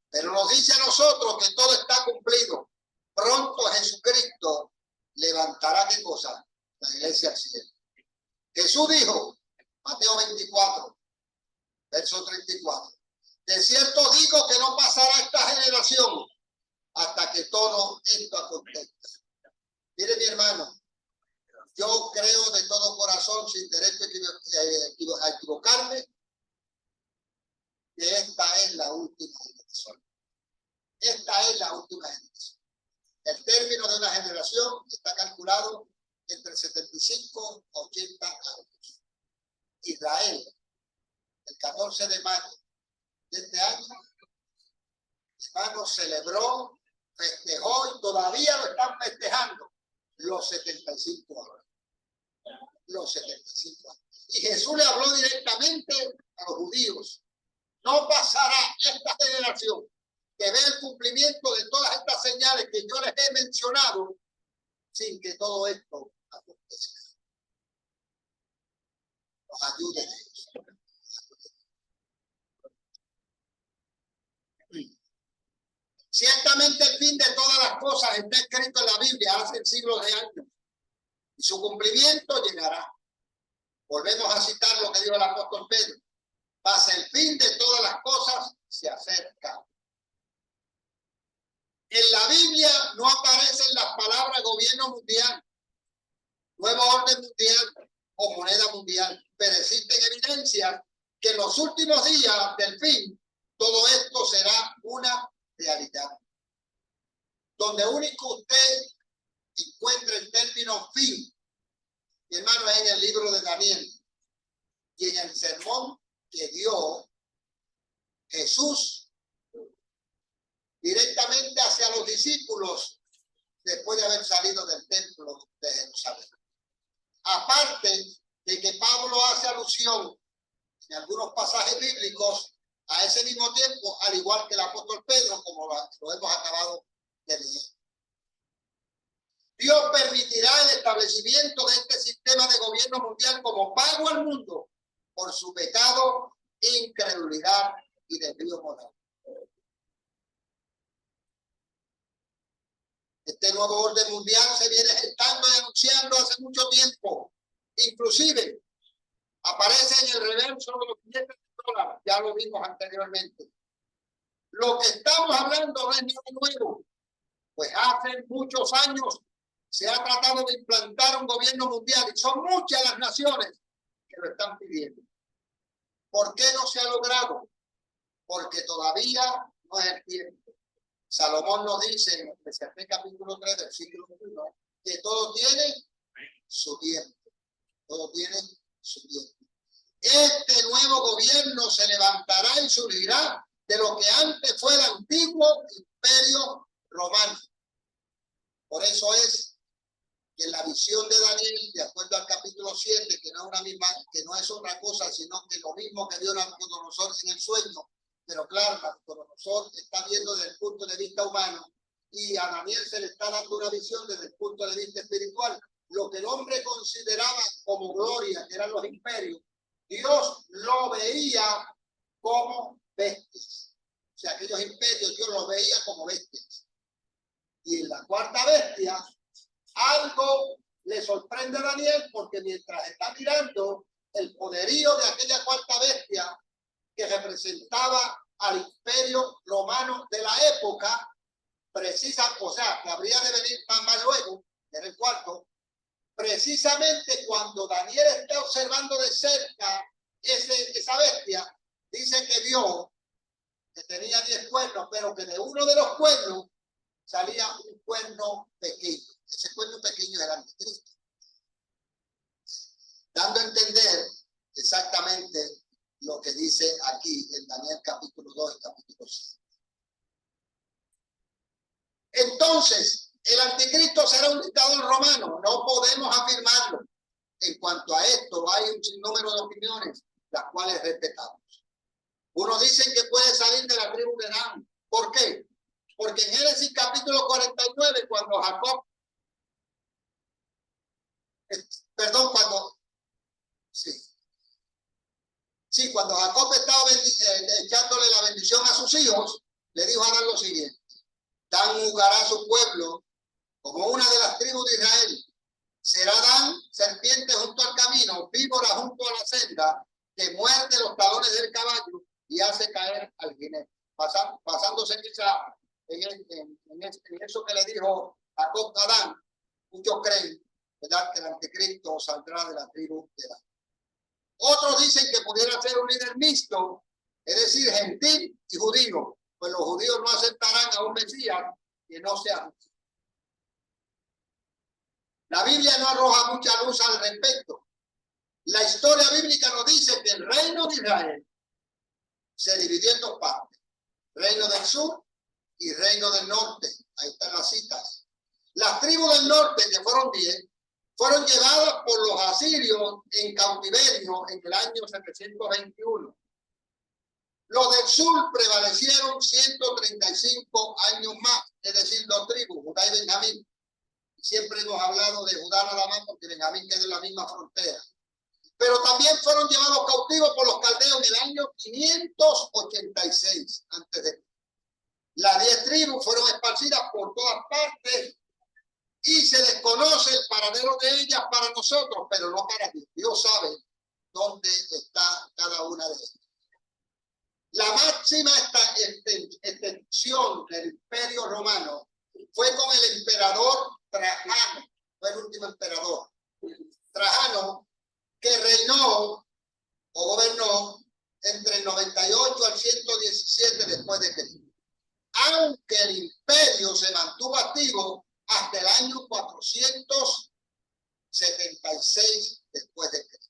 pero nos dice a nosotros que todo está cumplido. Pronto Jesucristo levantará, ¿qué cosa? La iglesia al cielo. Jesús dijo, Mateo 24, verso 34, de cierto digo que no pasará esta generación hasta que todo esto acontezca. Mire, mi hermano, yo creo de todo corazón, sin derecho a equivocarme, que esta es la última generación. Esta es la última generación. El término de una generación está calculado entre 75 a 80 años. Israel, el 14 de mayo de este año, hermano, celebró, festejó y todavía lo están festejando los 75 años. Los 75 años. Y Jesús le habló directamente a los judíos. No pasará esta generación que ve el cumplimiento de todas estas señales que yo les he mencionado sin que todo esto acontezca. Nos ayude Dios. Ciertamente el fin de todas las cosas está escrito en la Biblia hace siglos de años y su cumplimiento llegará. Volvemos a citar lo que dijo el apóstol Pedro. Mas el fin de todas las cosas se acerca. En la Biblia no aparecen las palabras gobierno mundial, nuevo orden mundial o moneda mundial, pero existen evidencias que en los últimos días del fin todo esto será una realidad. Donde único usted encuentra el término fin, mi hermano, es en el libro de Daniel y en el sermón que dio Jesús directamente hacia los discípulos después de haber salido del templo de Jerusalén. Aparte de que Pablo hace alusión en algunos pasajes bíblicos a ese mismo tiempo, al igual que el apóstol Pedro, como lo hemos acabado de leer. Dios permitirá el establecimiento de este sistema de gobierno mundial como pago al mundo por su pecado, incredulidad y desvío moral. Este nuevo orden mundial se viene gestando y anunciando hace mucho tiempo. Inclusive aparece en el reverso de los billetes de dólar. Ya lo vimos anteriormente. Lo que estamos hablando no es nada nuevo. Pues hace muchos años se ha tratado de implantar un gobierno mundial y son muchas las naciones que lo están pidiendo. ¿Por qué no se ha logrado? Porque todavía no es el tiempo. Salomón nos dice en Eclesiastés capítulo 3 del siglo 1 que todo tiene su tiempo. Todo tiene su tiempo. Este nuevo gobierno se levantará y surgirá de lo que antes fue el antiguo imperio romano. Por eso es que en la visión de Daniel, de acuerdo al capítulo 7, que no es otra cosa, sino que lo mismo que vio Nabucodonosor en el sueño, pero claro, Nabucodonosor está viendo desde el punto de vista humano y a Daniel se le está dando una visión desde el punto de vista espiritual. Lo que el hombre consideraba como gloria, que eran los imperios, Dios lo veía como bestias. O sea, aquellos imperios Dios los veía como bestias. Y en la cuarta bestia, algo le sorprende a Daniel porque mientras está mirando el poderío de aquella cuarta bestia que representaba al imperio romano de la época, o sea, que habría de venir más luego, en el cuarto, precisamente cuando Daniel está observando de cerca esa bestia, dice que vio que tenía 10 cuernos, pero que de uno de los cuernos salía un cuerno pequeño. Ese cuerno pequeño era el anticristo. Dando a entender exactamente lo que dice aquí en Daniel capítulo 2 y capítulo 6. Entonces, el anticristo será un dictador romano. No podemos afirmarlo. En cuanto a esto, hay un sinnúmero de opiniones, las cuales respetamos. Unos dicen que puede salir de la tribu de Dan. ¿Por qué? Porque en Génesis capítulo 49, cuando Jacob, cuando Jacob estaba echándole la bendición a sus hijos, le dijo a Dan lo siguiente: Dan jugará a su pueblo como una de las tribus de Israel. Será Dan serpiente junto al camino, víbora junto a la senda, que muerde los talones del caballo y hace caer al jinete. Pasándose en eso que le dijo Jacob a Dan, muchos creen, ¿verdad?, que el anticristo saldrá de la tribu de Dan. Otros dicen que pudiera ser un líder mixto, es decir, gentil y judío, pues los judíos no aceptarán a un Mesías que no sea judío. La Biblia no arroja mucha luz al respecto. La historia bíblica nos dice que el reino de Israel se dividió en dos partes: reino del sur y reino del norte. Ahí están las citas. Las tribus del norte, que fueron 10, fueron llevadas por los asirios en cautiverio en el año 721. Los del sur prevalecieron 135 años más, es decir, 2 tribus, Judá y Benjamín. Siempre hemos hablado de Judá nada más porque Benjamín queda en la misma frontera. Pero también fueron llevados cautivos por los caldeos en el año 586 a.C. Las 10 tribus fueron esparcidas por todas partes y se desconoce el paradero de ellas para nosotros, pero no para Dios. Dios sabe dónde está cada una de ellas. La máxima extensión del Imperio Romano fue con el emperador Trajano, fue el último emperador. Trajano, que reinó o gobernó entre el 98 al 117 después de Cristo. Aunque el imperio se mantuvo activo hasta el año 476 después de Cristo.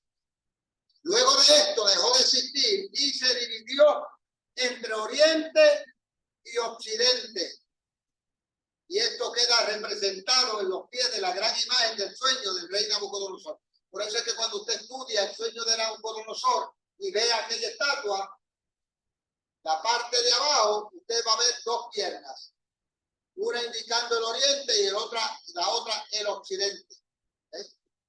Luego de esto dejó de existir y se dividió entre Oriente y Occidente. Y esto queda representado en los pies de la gran imagen del sueño del rey Nabucodonosor. Por eso es que cuando usted estudia el sueño de Nabucodonosor y ve aquella estatua, la parte de abajo, usted va a ver dos piernas. Una indicando el oriente y la otra el occidente.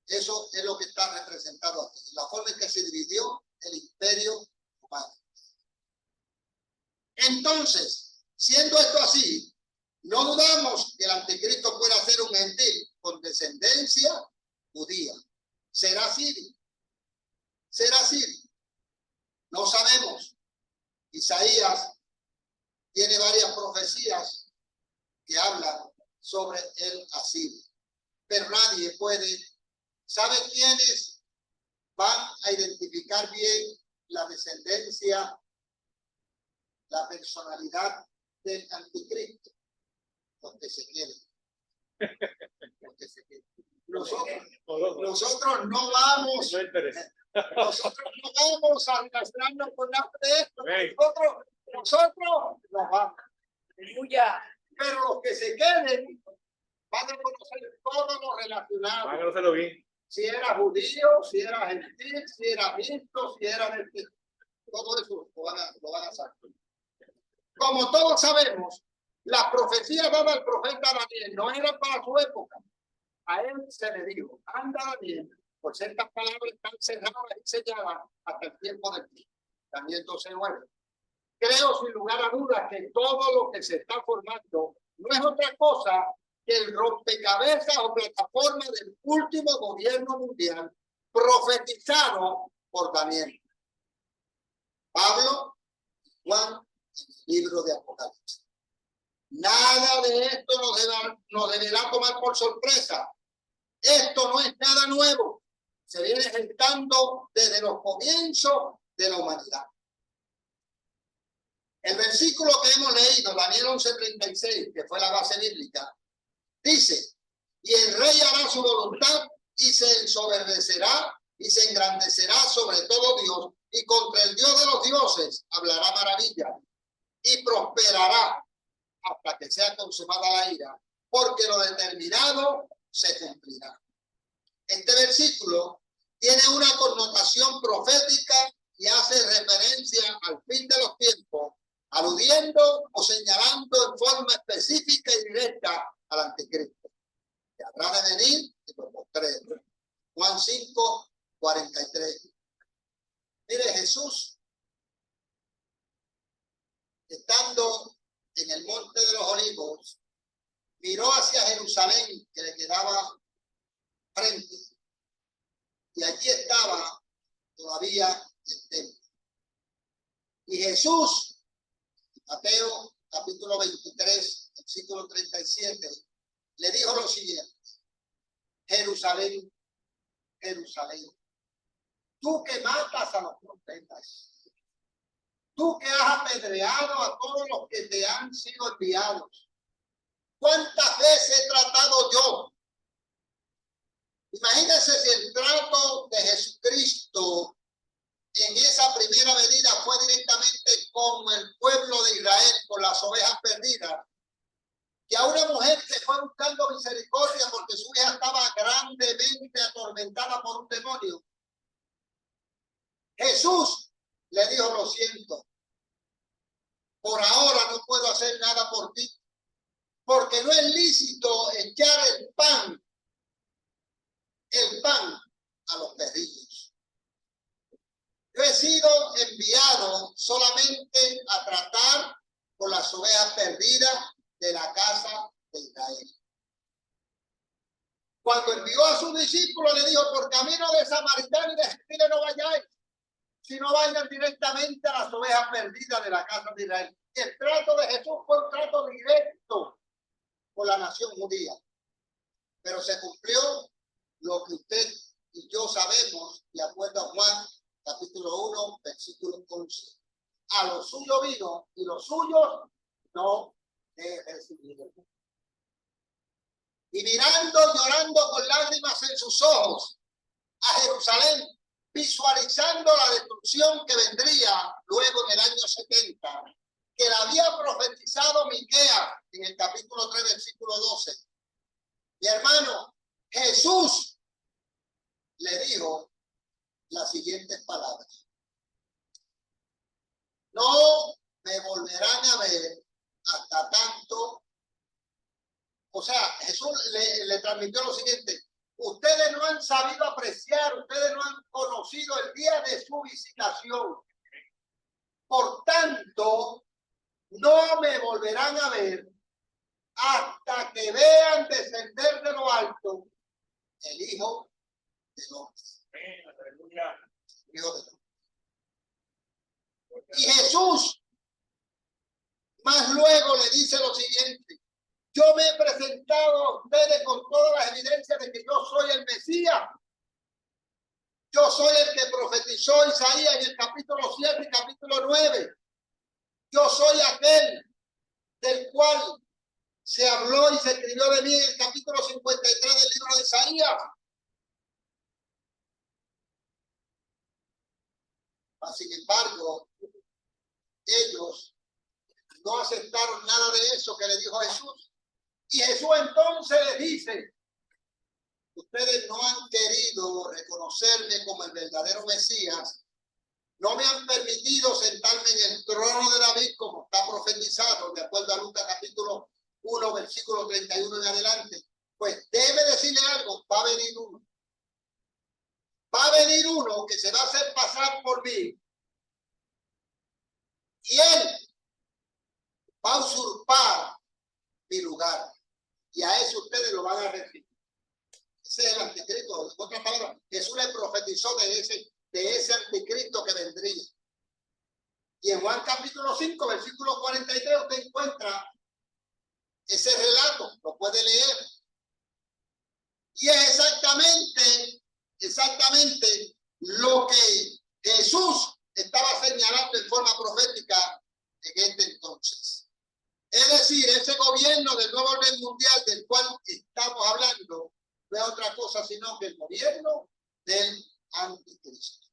Eso es lo que está representado aquí. La forma en que se dividió el imperio romano. Entonces, siendo esto así, no dudamos que el anticristo pueda ser un gentil con descendencia judía. ¿Será sirio? ¿Será sirio? No sabemos. Isaías tiene varias profecías que hablan sobre el asirio. Pero nadie puede. ¿Sabe quiénes van a identificar bien la descendencia, la personalidad del anticristo? Los que se quieren. Los que se quieren. Nosotros no vamos. Nosotros no vamos a relacionarnos con nada de esto. Nosotros nos vamos. Pero los que se queden van a conocer todo lo relacionado.
Van a conocerlo bien.
Si era judío, si era gentil, si era mixto, si era de todo eso lo van a saber. Como todos sabemos, la profecía dada al profeta Daniel no era para su época. A él se le dijo, anda Daniel, por ciertas palabras están cerradas y selladas hasta el tiempo del fin. Daniel 12:9. Creo sin lugar a dudas que todo lo que se está formando no es otra cosa que el rompecabezas o plataforma del último gobierno mundial profetizado por Daniel, Pablo, Juan, en el libro de Apocalipsis. Nada de esto nos deberá tomar por sorpresa. Esto no es nada nuevo. Se viene gestando desde los comienzos de la humanidad. El versículo que hemos leído, Daniel 11:36, que fue la base bíblica, dice, y el rey hará su voluntad y se ensoberbecerá y se engrandecerá sobre todo Dios y contra el Dios de los dioses hablará maravilla y prosperará hasta que sea consumada la ira, porque lo determinado se cumplirá. Este versículo tiene una connotación profética y hace referencia al fin de los tiempos, aludiendo o señalando en forma específica y directa al anticristo, que habrá de venir en los postreros. Juan 5:43. Mire, Jesús, estando en el monte de los olivos, miró hacia Jerusalén, que le quedaba frente, y allí estaba todavía el templo. Y Jesús, Mateo capítulo 23, versículo 37, le dijo lo siguiente: Jerusalén, Jerusalén, tú que matas a los profetas, tú que has apedreado a todos los que te han sido enviados, ¿cuántas veces he tratado yo? Imagínense si el trato de Jesucristo en esa primera venida fue directamente con el pueblo de Israel, con las ovejas perdidas, que a una mujer que fue buscando misericordia porque su hija estaba grandemente atormentada por un demonio, Jesús le dijo: lo siento, por ahora no puedo hacer nada por ti, porque no es lícito echar el pan a los perrillos. Yo he sido enviado solamente a tratar con las ovejas perdidas de la casa de Israel. Cuando envió a sus discípulos, le dijo: por camino de Samaritano y de Gentile no vayáis, sino vayan directamente a las ovejas perdidas de la casa de Israel. Y el trato de Jesús fue un trato directo con la nación judía. Pero se cumplió lo que usted y yo sabemos, de acuerdo a Juan, capítulo 1, versículo 11. A los suyos vino y los suyos no le recibieron. Y mirando, llorando con lágrimas en sus ojos a Jerusalén, visualizando la destrucción que vendría luego en el año 70, que la había profetizado Miqueas en el capítulo 3, versículo 12. Mi hermano, Jesús le dijo las siguientes palabras: no me volverán a ver hasta tanto. O sea, Jesús le transmitió lo siguiente: ustedes no han sabido apreciar, ustedes no han conocido el día de su visitación. Por tanto, no me volverán a ver hasta que vean descender de lo alto el Hijo del Hombre. Hijo del Hombre. Y Jesús más luego le dice lo siguiente: yo me he presentado a ustedes con todas las evidencias de que yo soy el Mesías. Yo soy el que profetizó Isaías en el capítulo 7 y capítulo 9. Yo soy aquel del cual se habló y se escribió de mí en el capítulo 53 del libro de Isaías. Sin embargo, ellos no aceptaron nada de eso que le dijo Jesús. Y Jesús entonces les dice: ustedes no han querido reconocerme como el verdadero Mesías, no me han permitido sentarme en el trono de David como está profetizado de acuerdo a Lucas capítulo 1 versículo 31 en adelante. Pues debe decirle algo: va a venir uno. Va a venir uno que se va a hacer pasar por mí, y él va a usurpar mi lugar, y a eso ustedes lo van a recibir. Ese es el anticristo. En otras palabras, Jesús le profetizó de ese anticristo que vendría. Y en Juan capítulo 5, versículo 43, usted encuentra ese relato, lo puede leer. Y es exactamente lo que Jesús estaba señalando en forma profética en este entonces. Es decir, ese gobierno del nuevo orden mundial del cual estamos hablando no es otra cosa sino que el gobierno del anticristo.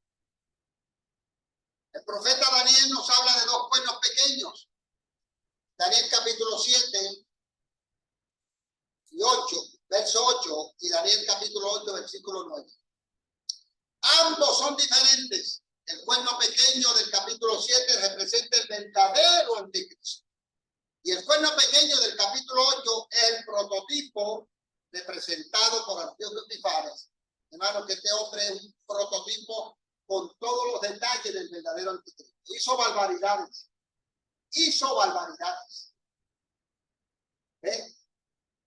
El profeta Daniel nos habla de dos cuernos pequeños. Daniel capítulo 7 y 8, verso 8, y Daniel capítulo 8, versículo 9. Ambos son diferentes. El cuerno pequeño del capítulo 7 representa el verdadero anticristo. Y el cuerno pequeño del capítulo 8 es el prototipo representado por Antíoco Epífanes. Hermano, que este hombre es un prototipo con todos los detalles del verdadero anticristo. Hizo barbaridades.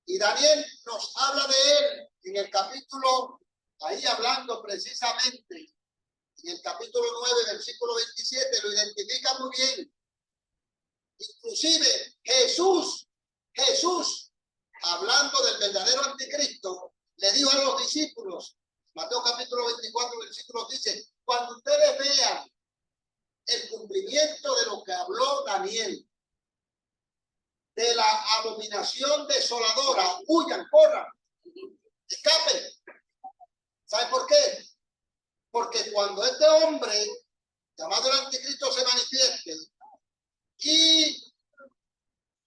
Y Daniel nos habla de él en el capítulo, ahí hablando precisamente, en el capítulo 9, versículo 27, lo identifica muy bien. Inclusive Jesús, hablando del verdadero anticristo, le dijo a los discípulos, Mateo capítulo 24, versículo dice: cuando ustedes vean el cumplimiento de lo que habló Daniel, de la abominación desoladora, huyan, corran, escapen. ¿Sabe por qué? Porque cuando este hombre llamado el anticristo se manifieste y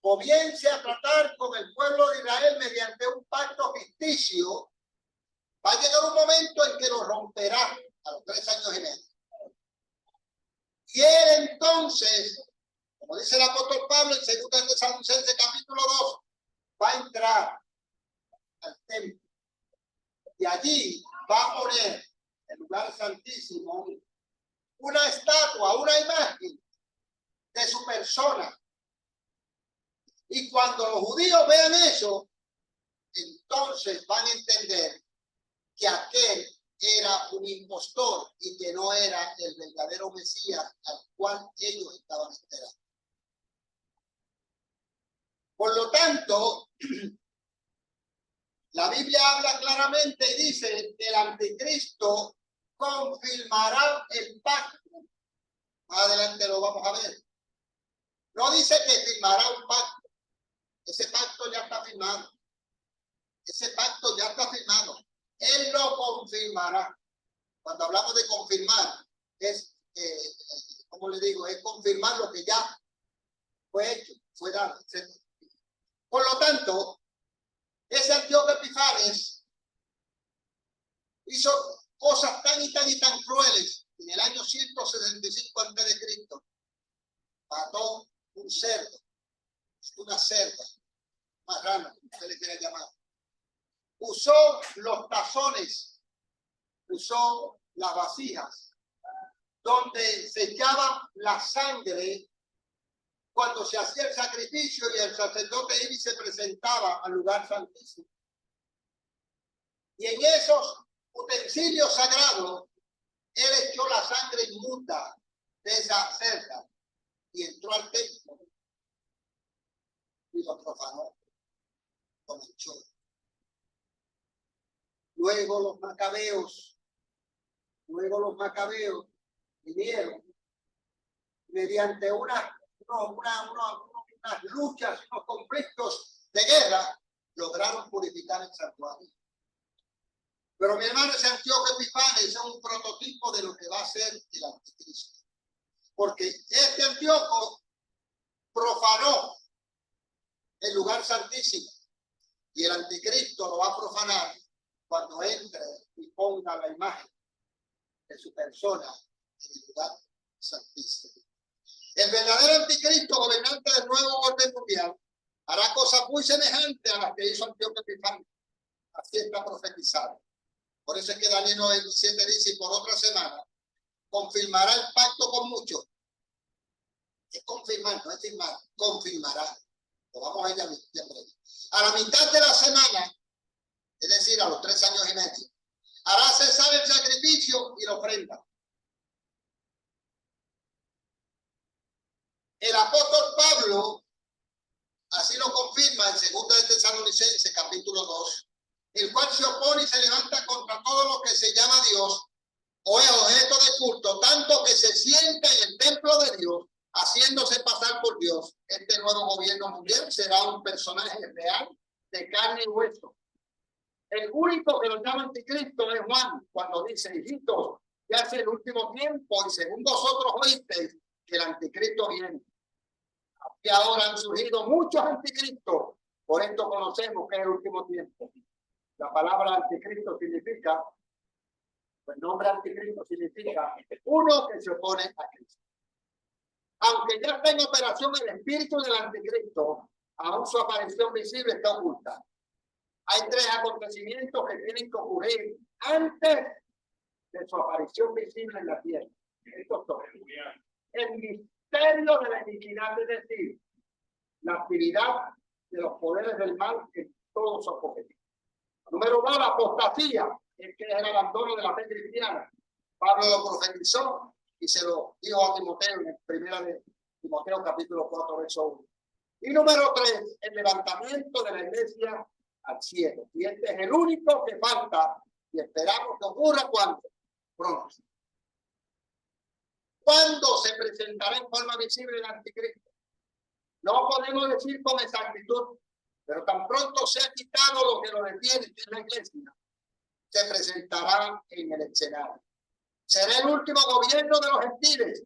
comience a tratar con el pueblo de Israel mediante un pacto ficticio, va a llegar un momento en que lo romperá a los 3 años y medio. Y él entonces, como dice el apóstol Pablo en 2 Tesalonicenses capítulo 2, va a entrar al templo y allí va a poner en el lugar santísimo una estatua, una imagen de su persona. Y cuando los judíos vean eso, entonces entonces van a entender que aquel era un impostor y que no era el verdadero Mesías al cual ellos estaban esperando. Por lo tanto, la Biblia habla claramente y dice que el anticristo confirmará el pacto. Más adelante lo vamos a ver. No dice que firmará un pacto. Ese pacto ya está firmado. Ese pacto ya está firmado. Él lo confirmará. Cuando hablamos de confirmar, es, como le digo, es confirmar lo que ya fue hecho, fue dado, etc. Por lo tanto, ese Antíoco Epifanes hizo cosas tan y tan crueles. En el año 165 a.C. mató un cerdo, una cerda, marrano, como usted le quiera llamar. Usó los tazones, usó las vasijas, donde se echaba la sangre cuando se hacía el sacrificio y el sacerdote iba y se presentaba al lugar santísimo. Y en esos utensilios sagrados, él echó la sangre inmunda de esa cerda y entró al templo y lo profanó con el chorro. Luego los macabeos vinieron mediante unas luchas, unos conflictos de guerra, lograron purificar el santuario. Pero mi hermano, ese Antíoco Epifanes es un prototipo de lo que va a ser el anticristo. Porque este Antíoco profanó el lugar santísimo y el anticristo lo va a profanar cuando entre y ponga la imagen de su persona en el lugar santísimo. El verdadero anticristo, gobernante del nuevo orden mundial, hará cosas muy semejantes a las que hizo Antíoco Epifanes. Así está profetizado. Por eso es que Daniel 9:27 dice, y por otra semana confirmará el pacto con muchos. Es confirmar, no es firmar, confirmará. Lo vamos a ver ya en breve. A la mitad de la semana, es decir, a los 3 años y medio, hará cesar el sacrificio y la ofrenda. El apóstol Pablo así lo confirma en 2 de Tesalonicenses, capítulo 2, el cual se opone y se levanta contra todo lo que se llama Dios o es objeto de culto, tanto que se sienta en el templo de Dios, haciéndose pasar por Dios. Este nuevo gobierno mundial será un personaje real de carne y hueso. El único que lo llama anticristo es Juan, cuando dice, hijitos, ya es el último tiempo y según vosotros oísteis que el anticristo viene. Y ahora han surgido muchos anticristos, por esto conocemos que es el último tiempo. La palabra anticristo significa, el nombre anticristo significa uno que se opone a Cristo. Aunque ya está en operación el espíritu del anticristo, aún su aparición visible está oculta. Hay 3 acontecimientos que tienen que ocurrir antes de su aparición visible en la tierra. Estos son el misterio de la iniquidad, es decir, la actividad de los poderes del mal en todos sus objetivos. Número 2, la apostasía, que es el abandono de la fe cristiana. Pablo lo profetizó y se lo dijo a Timoteo en 1 de Timoteo capítulo 4, verso 1. Y número 3, el levantamiento de la iglesia al cielo. Y este es el único que falta y esperamos que ocurra cuando pronto. ¿Cuándo se presentará en forma visible el anticristo? No podemos decir con exactitud, pero tan pronto se ha quitado lo que lo detiene, que es la iglesia, se presentará en el escenario. Será el último gobierno de los gentiles.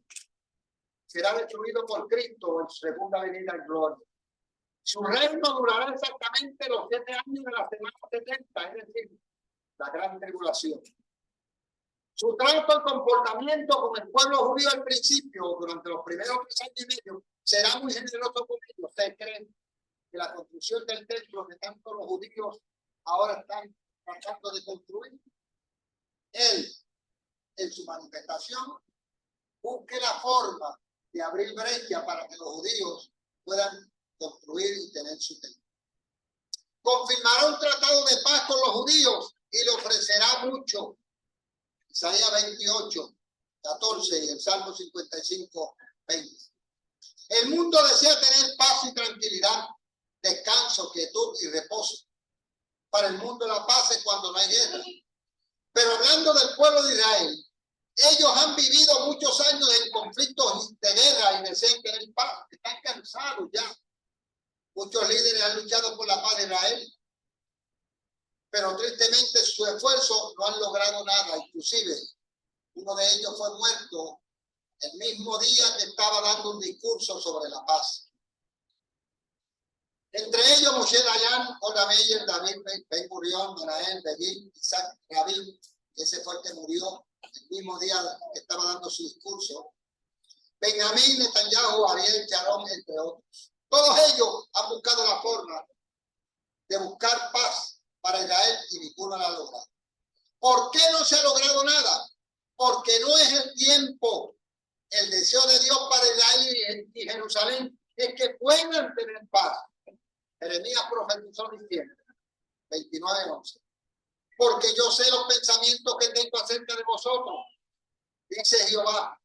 Será destruido por Cristo en su segunda venida en gloria. Su reino durará exactamente los 7 años de la semana 70, es decir, la gran tribulación. Su trato y comportamiento con el pueblo judío al principio, durante los primeros 3 años y medio, será muy generoso con ellos. ¿Ustedes creen que la construcción del templo que tanto los judíos ahora están tratando de construir? Él, en su manifestación, busque la forma de abrir brecha para que los judíos puedan construir y tener su templo. confirmará un tratado de paz con los judíos y le ofrecerá mucho. Isaías 28, 14 y el Salmo 55, 20. El mundo desea tener paz y tranquilidad, descanso, quietud y reposo. Para el mundo la paz es cuando no hay guerra. Pero hablando del pueblo de Israel, ellos han vivido muchos años en conflictos de guerra y desean tener paz. Están cansados ya. Muchos líderes han luchado por la paz de Israel, pero tristemente su esfuerzo no han logrado nada. Inclusive, uno de ellos fue muerto el mismo día que estaba dando un discurso sobre la paz. Entre ellos, Moshe Dayan, Ola Meyer, David Ben Gurión, Menahem, Begin, Isaac Rabin, ese fue el que murió el mismo día que estaba dando su discurso. Benjamín, Netanyahu, Ariel, Sharon, entre otros. Todos ellos han buscado la forma de buscar paz para Israel y ninguno la ha logrado. ¿Por qué no se ha logrado nada? Porque no es el tiempo. El deseo de Dios para Israel y Jerusalén es que puedan tener paz. Jeremías profetizó diciendo, 29:11. Porque yo sé los pensamientos que tengo acerca de vosotros, dice Jehová,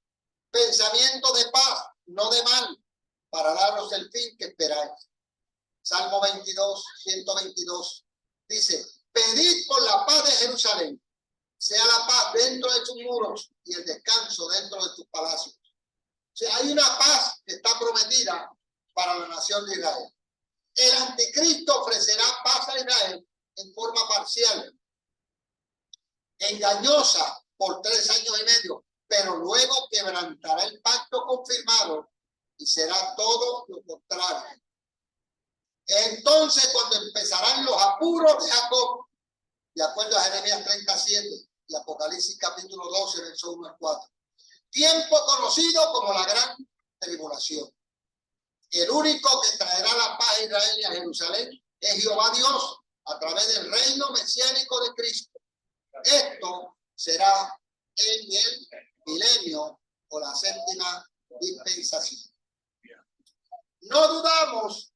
pensamiento de paz, no de mal, para daros el fin que esperáis. Salmo 22, 122, dice, pedid por la paz de Jerusalén, sea la paz dentro de tus muros y el descanso dentro de tus palacios. O sea, hay una paz que está prometida para la nación de Israel. El anticristo ofrecerá paz a Israel en forma parcial, engañosa por 3 años y medio, pero luego quebrantará el pacto confirmado y será todo lo contrario. Entonces, cuando empezarán los apuros de Jacob, de acuerdo a Jeremías 37 y Apocalipsis capítulo 12, verso 1 al 4, tiempo conocido como la gran tribulación. El único que traerá la paz a Israel y a Jerusalén es Jehová Dios a través del reino mesiánico de Cristo. Esto será en el milenio o la séptima dispensación. No dudamos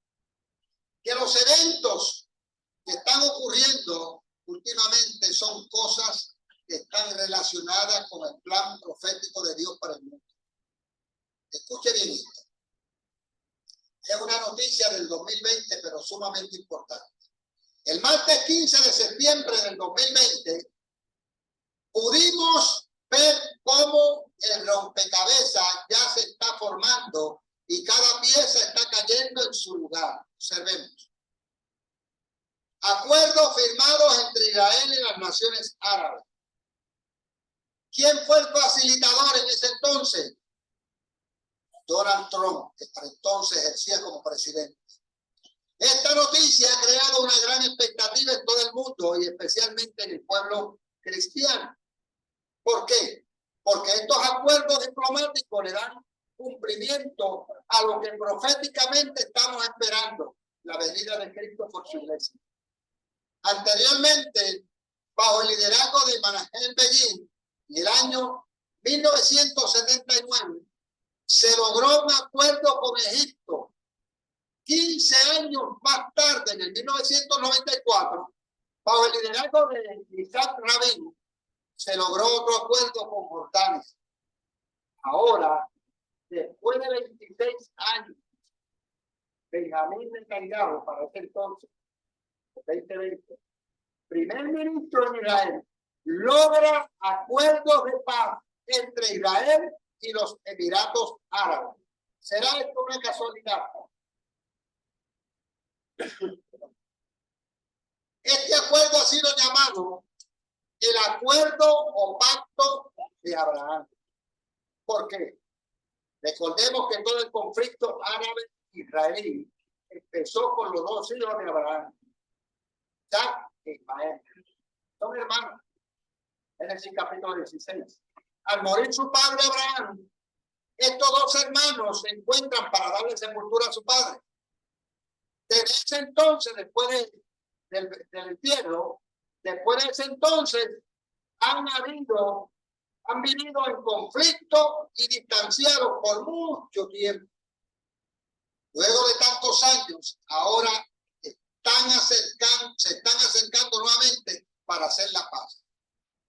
que los eventos que están ocurriendo últimamente son cosas que están relacionadas con el plan profético de Dios para el mundo. Escuche bien esto. Es una noticia del 2020, pero sumamente importante. El martes 15 de septiembre del 2020, pudimos ver cómo el rompecabezas ya se está formando y cada pieza está cayendo en su lugar. Observemos. Acuerdos firmados entre Israel y las naciones árabes. ¿Quién fue el facilitador en ese entonces? Donald Trump, que para entonces ejercía como presidente. Esta noticia ha creado una gran expectativa en todo el mundo y especialmente en el pueblo cristiano. ¿Por qué? Porque estos acuerdos diplomáticos le dan cumplimiento a lo que proféticamente estamos esperando, la venida de Cristo por su iglesia. Anteriormente, bajo el liderazgo de Menahem Begin, en el año 1979, se logró un acuerdo con Egipto. 15 años más tarde, en el 1994, bajo el liderazgo de Isaac Rabin, se logró otro acuerdo con Jordania. Ahora, después de 26 años, Benjamín Netanyahu, para ese entonces, 2020, primer ministro de Israel, logra acuerdos de paz entre Israel y los Emiratos Árabes. ¿Será esto una casualidad? Este acuerdo ha sido llamado el acuerdo o pacto de Abraham. ¿Por qué? Recordemos que todo el conflicto árabe-israelí empezó con los 2 hijos de Abraham, Isaac e Ismael. Son hermanos. Génesis capítulo 16. Al morir su padre Abraham, estos 2 hermanos se encuentran para darle sepultura a su padre. Desde ese entonces, después del entierro, después de ese entonces, han vivido en conflicto y distanciados por mucho tiempo. Luego de tantos años, ahora están acercando hacer la paz.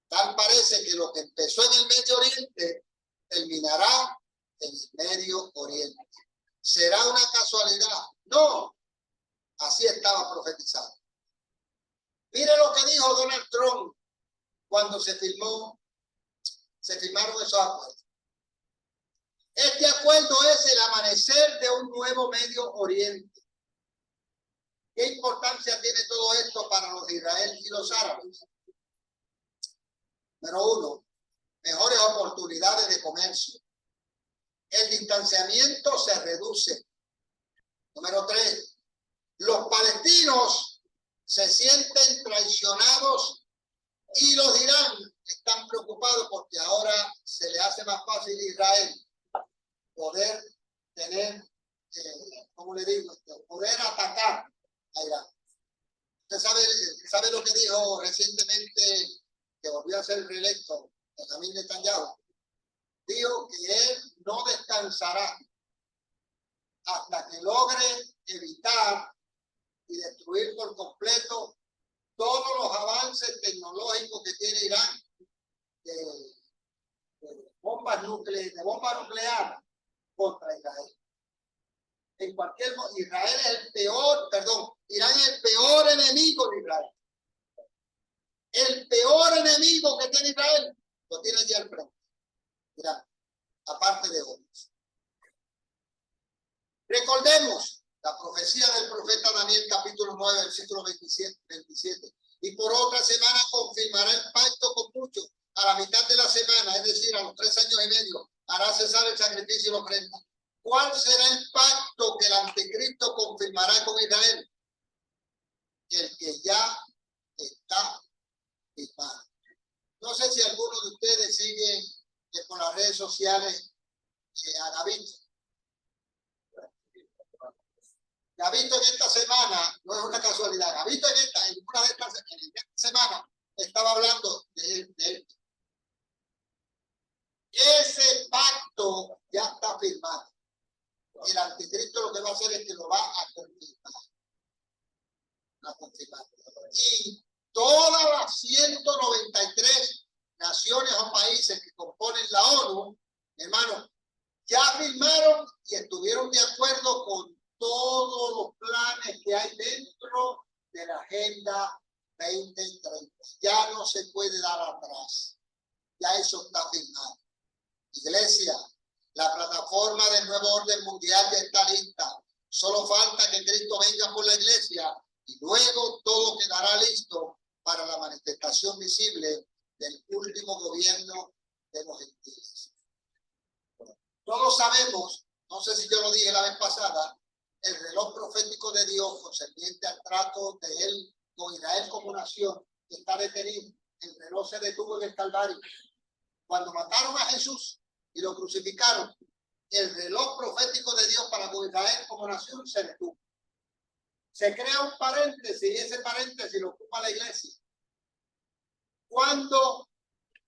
Tal parece que lo que empezó en el Medio Oriente terminará en el Medio Oriente. ¿Será una casualidad? No, así estaba profetizado. Mire lo que dijo Donald Trump cuando se firmaron esos acuerdos. Este acuerdo es el amanecer de un nuevo Medio Oriente. ¿Qué importancia tiene todo esto para los israelíes y los árabes? Número uno, mejores oportunidades de comercio. El distanciamiento se reduce. Número tres, los palestinos se sienten traicionados y los de Irán están preocupados porque ahora se le hace más fácil a Israel poder tener, ¿cómo le digo? Poder atacar a Irán. Usted sabe lo que dijo recientemente, que volvió a ser reelecto Benjamin Netanyahu. Dijo que él no descansará hasta que logre evitar y destruir por completo todos los avances tecnológicos que tiene Irán de bomba nuclear contra Israel. En cualquier modo, Irán es el peor enemigo de Israel. El peor enemigo que tiene Israel lo tiene allí al frente. Irán, aparte de otros. Recordemos la profecía del profeta Daniel, capítulo 9, versículo 27. Y por otra semana confirmará el pacto con muchos. A la mitad de la semana, es decir, a los 3 años y medio, hará cesar el sacrificio y la ofrenda. ¿Cuál será el pacto que el anticristo confirmará con Israel? El que ya está firmado. No sé si alguno de ustedes sigue por las redes sociales a Gavito. Gavito en esta semana, no es una casualidad, Gavito en esta semana estaba hablando de él. Ese pacto ya está firmado. El anticristo lo que va a hacer es que lo va a confirmar. Y todas las 193 naciones o países que componen la ONU, hermano, ya firmaron y estuvieron de acuerdo con todos los planes que hay dentro de la Agenda 2030. Ya no se puede dar atrás. Ya eso está firmado. Iglesia, la plataforma del nuevo orden mundial ya está lista. Solo falta que Cristo venga por la iglesia y luego todo quedará listo para la manifestación visible del último gobierno de los gentiles. Todos sabemos, no sé si yo lo dije la vez pasada, el reloj profético de Dios concerniente al trato de él con Israel como nación está detenido. El reloj se detuvo en el Calvario. Cuando mataron a Jesús y lo crucificaron, el reloj profético de Dios para con Israel como nación se detuvo. Se crea un paréntesis y ese paréntesis lo ocupa la iglesia. Cuando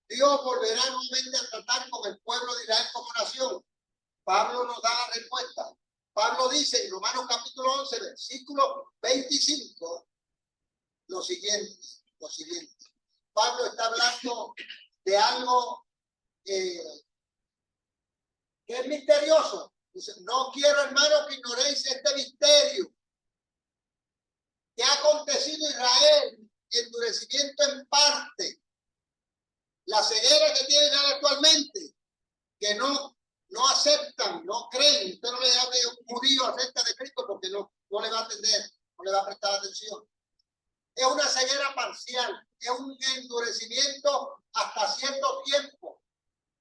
Dios volverá nuevamente a tratar con el pueblo de Israel como nación, Pablo nos da la respuesta. Pablo dice en Romanos capítulo 11, versículo 25, lo siguiente. Pablo está hablando de algo que es misterioso. Dice, no quiero, hermano, que ignoréis este misterio. ¿Qué ha acontecido en Israel? Endurecimiento en parte. La ceguera que tiene Israel actualmente, que no aceptan, no creen. Usted no le hable a un judío acerca de Cristo porque no le va a atender, no le va a prestar atención. Es una ceguera parcial, es un endurecimiento hasta cierto tiempo.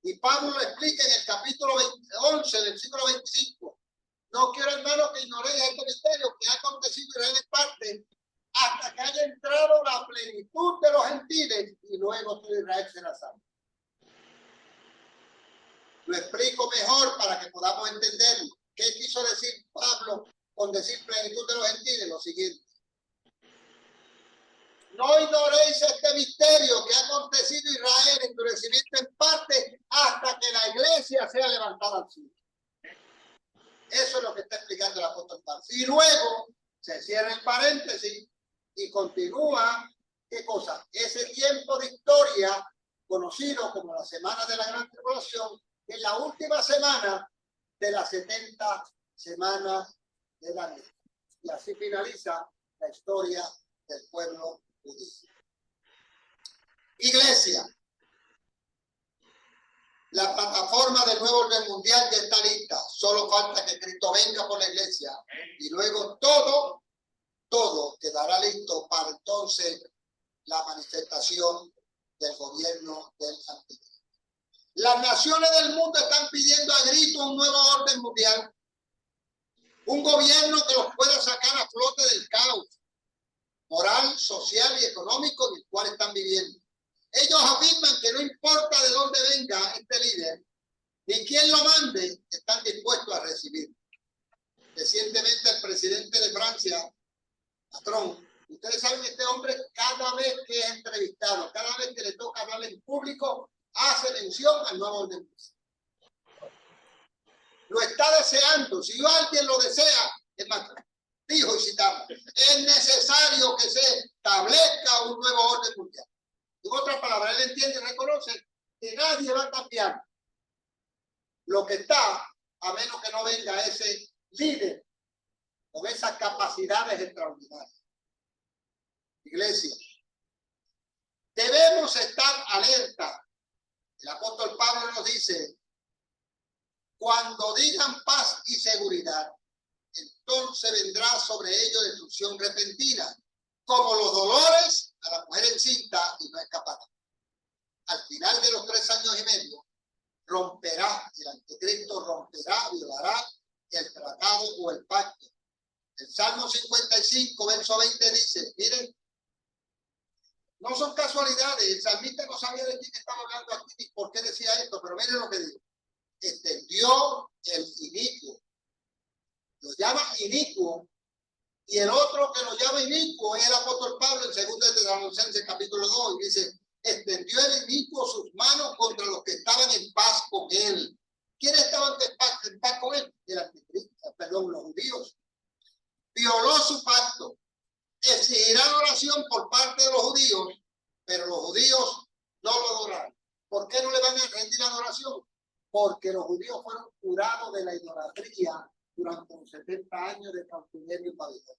Y Pablo lo explica en el capítulo 11, versículo 25. No quiero, hermano, que ignoréis este misterio que ha acontecido en Israel en parte hasta que haya entrado la plenitud de los gentiles y luego todo Israel será salvo. Lo explico mejor para que podamos entenderlo. ¿Qué quiso decir Pablo con decir plenitud de los gentiles? Lo siguiente. No ignoréis este misterio que ha acontecido en Israel, endurecimiento en parte, hasta que la iglesia sea levantada al cielo. Eso es lo que está explicando el apóstol Pablo. Y luego se cierra el paréntesis y continúa ¿Qué cosa? Ese tiempo de historia, conocido como la semana de la gran tribulación, que es la última semana de las 70 semanas del año. Y así finaliza la historia del pueblo judío. Iglesia. La plataforma del nuevo orden mundial ya está lista. Solo falta que Cristo venga por la iglesia. Y luego todo quedará listo para entonces la manifestación del gobierno del Anticristo. Las naciones del mundo están pidiendo a grito un nuevo orden mundial. Un gobierno que los pueda sacar a flote del caos moral, social y económico en el cual están viviendo. Ellos afirman que no importa de dónde venga este líder, ni quién lo mande, están dispuestos a recibir. Recientemente el presidente de Francia, Macron, ustedes saben, este hombre cada vez que es entrevistado, cada vez que le toca hablar en público, hace mención al nuevo orden. Lo está deseando. Si alguien lo desea, es Macron. Dijo y citamos, es necesario que se establezca un nuevo orden mundial. En otras palabras, él entiende y reconoce que nadie va a cambiar lo que está, a menos que no venga ese líder con esas capacidades extraordinarias. Iglesia, debemos estar alerta. El apóstol Pablo nos dice, cuando digan paz y seguridad, entonces vendrá sobre ellos destrucción repentina, como los dolores a la mujer encinta, y no escapará. Al final de los 3 años y medio, romperá, el anticristo romperá, violará el tratado o el pacto. El Salmo 55, verso 20 dice, miren, no son casualidades, el salmista no sabía de quién estaba hablando aquí ni por qué decía esto, pero miren lo que dice. Extendió el inicuo. Lo llama inicuo, y el otro que lo llama inicuo es el apóstol Pablo en 2 de Tesalonicenses capítulo 2, y dice, extendió el inicuo sus manos contra los que estaban en paz con él. ¿Quiénes estaban en paz con él? El anticristo, perdón, los judíos. Violó su pacto. Exigirán oración por parte de los judíos, pero los judíos no lo adoraron. ¿Por qué no le van a rendir la adoración? Porque los judíos fueron curados de la idolatría durante los 70 años de cautiverio babilonio.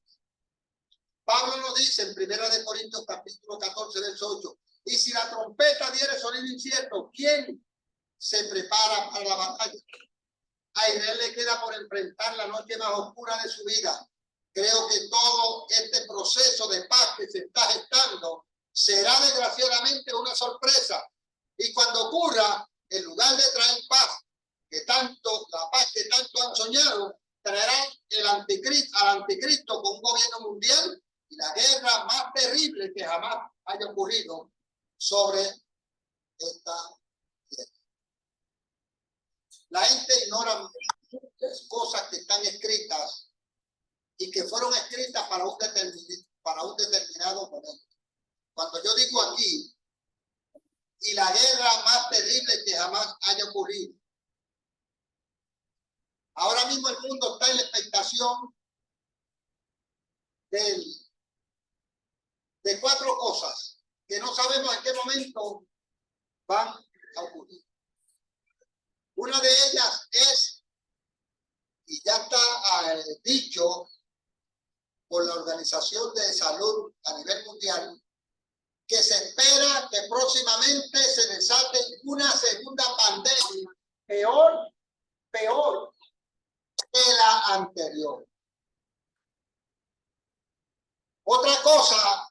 Pablo nos dice en 1 Corintios capítulo 14, verso 8, y si la trompeta diere sonido incierto, ¿quién se prepara para la batalla? A Israel le queda por enfrentar la noche más oscura de su vida. Creo que todo este proceso de paz que se está gestando será desgraciadamente una sorpresa. Y cuando ocurra, en lugar de traer paz, la paz que tanto han soñado, traerá al anticristo con un gobierno mundial y la guerra más terrible que jamás haya ocurrido sobre esta tierra. La gente ignora muchas cosas que están escritas y que fueron escritas para un determinado momento. Cuando yo digo aquí, y la guerra más terrible que jamás haya ocurrido. Ahora mismo el mundo está en la expectación de 4 cosas que no sabemos en qué momento van a ocurrir. Una de ellas es, y ya está dicho por la Organización de Salud a nivel mundial, que se espera que próximamente se desate una segunda pandemia peor que la anterior. Otra cosa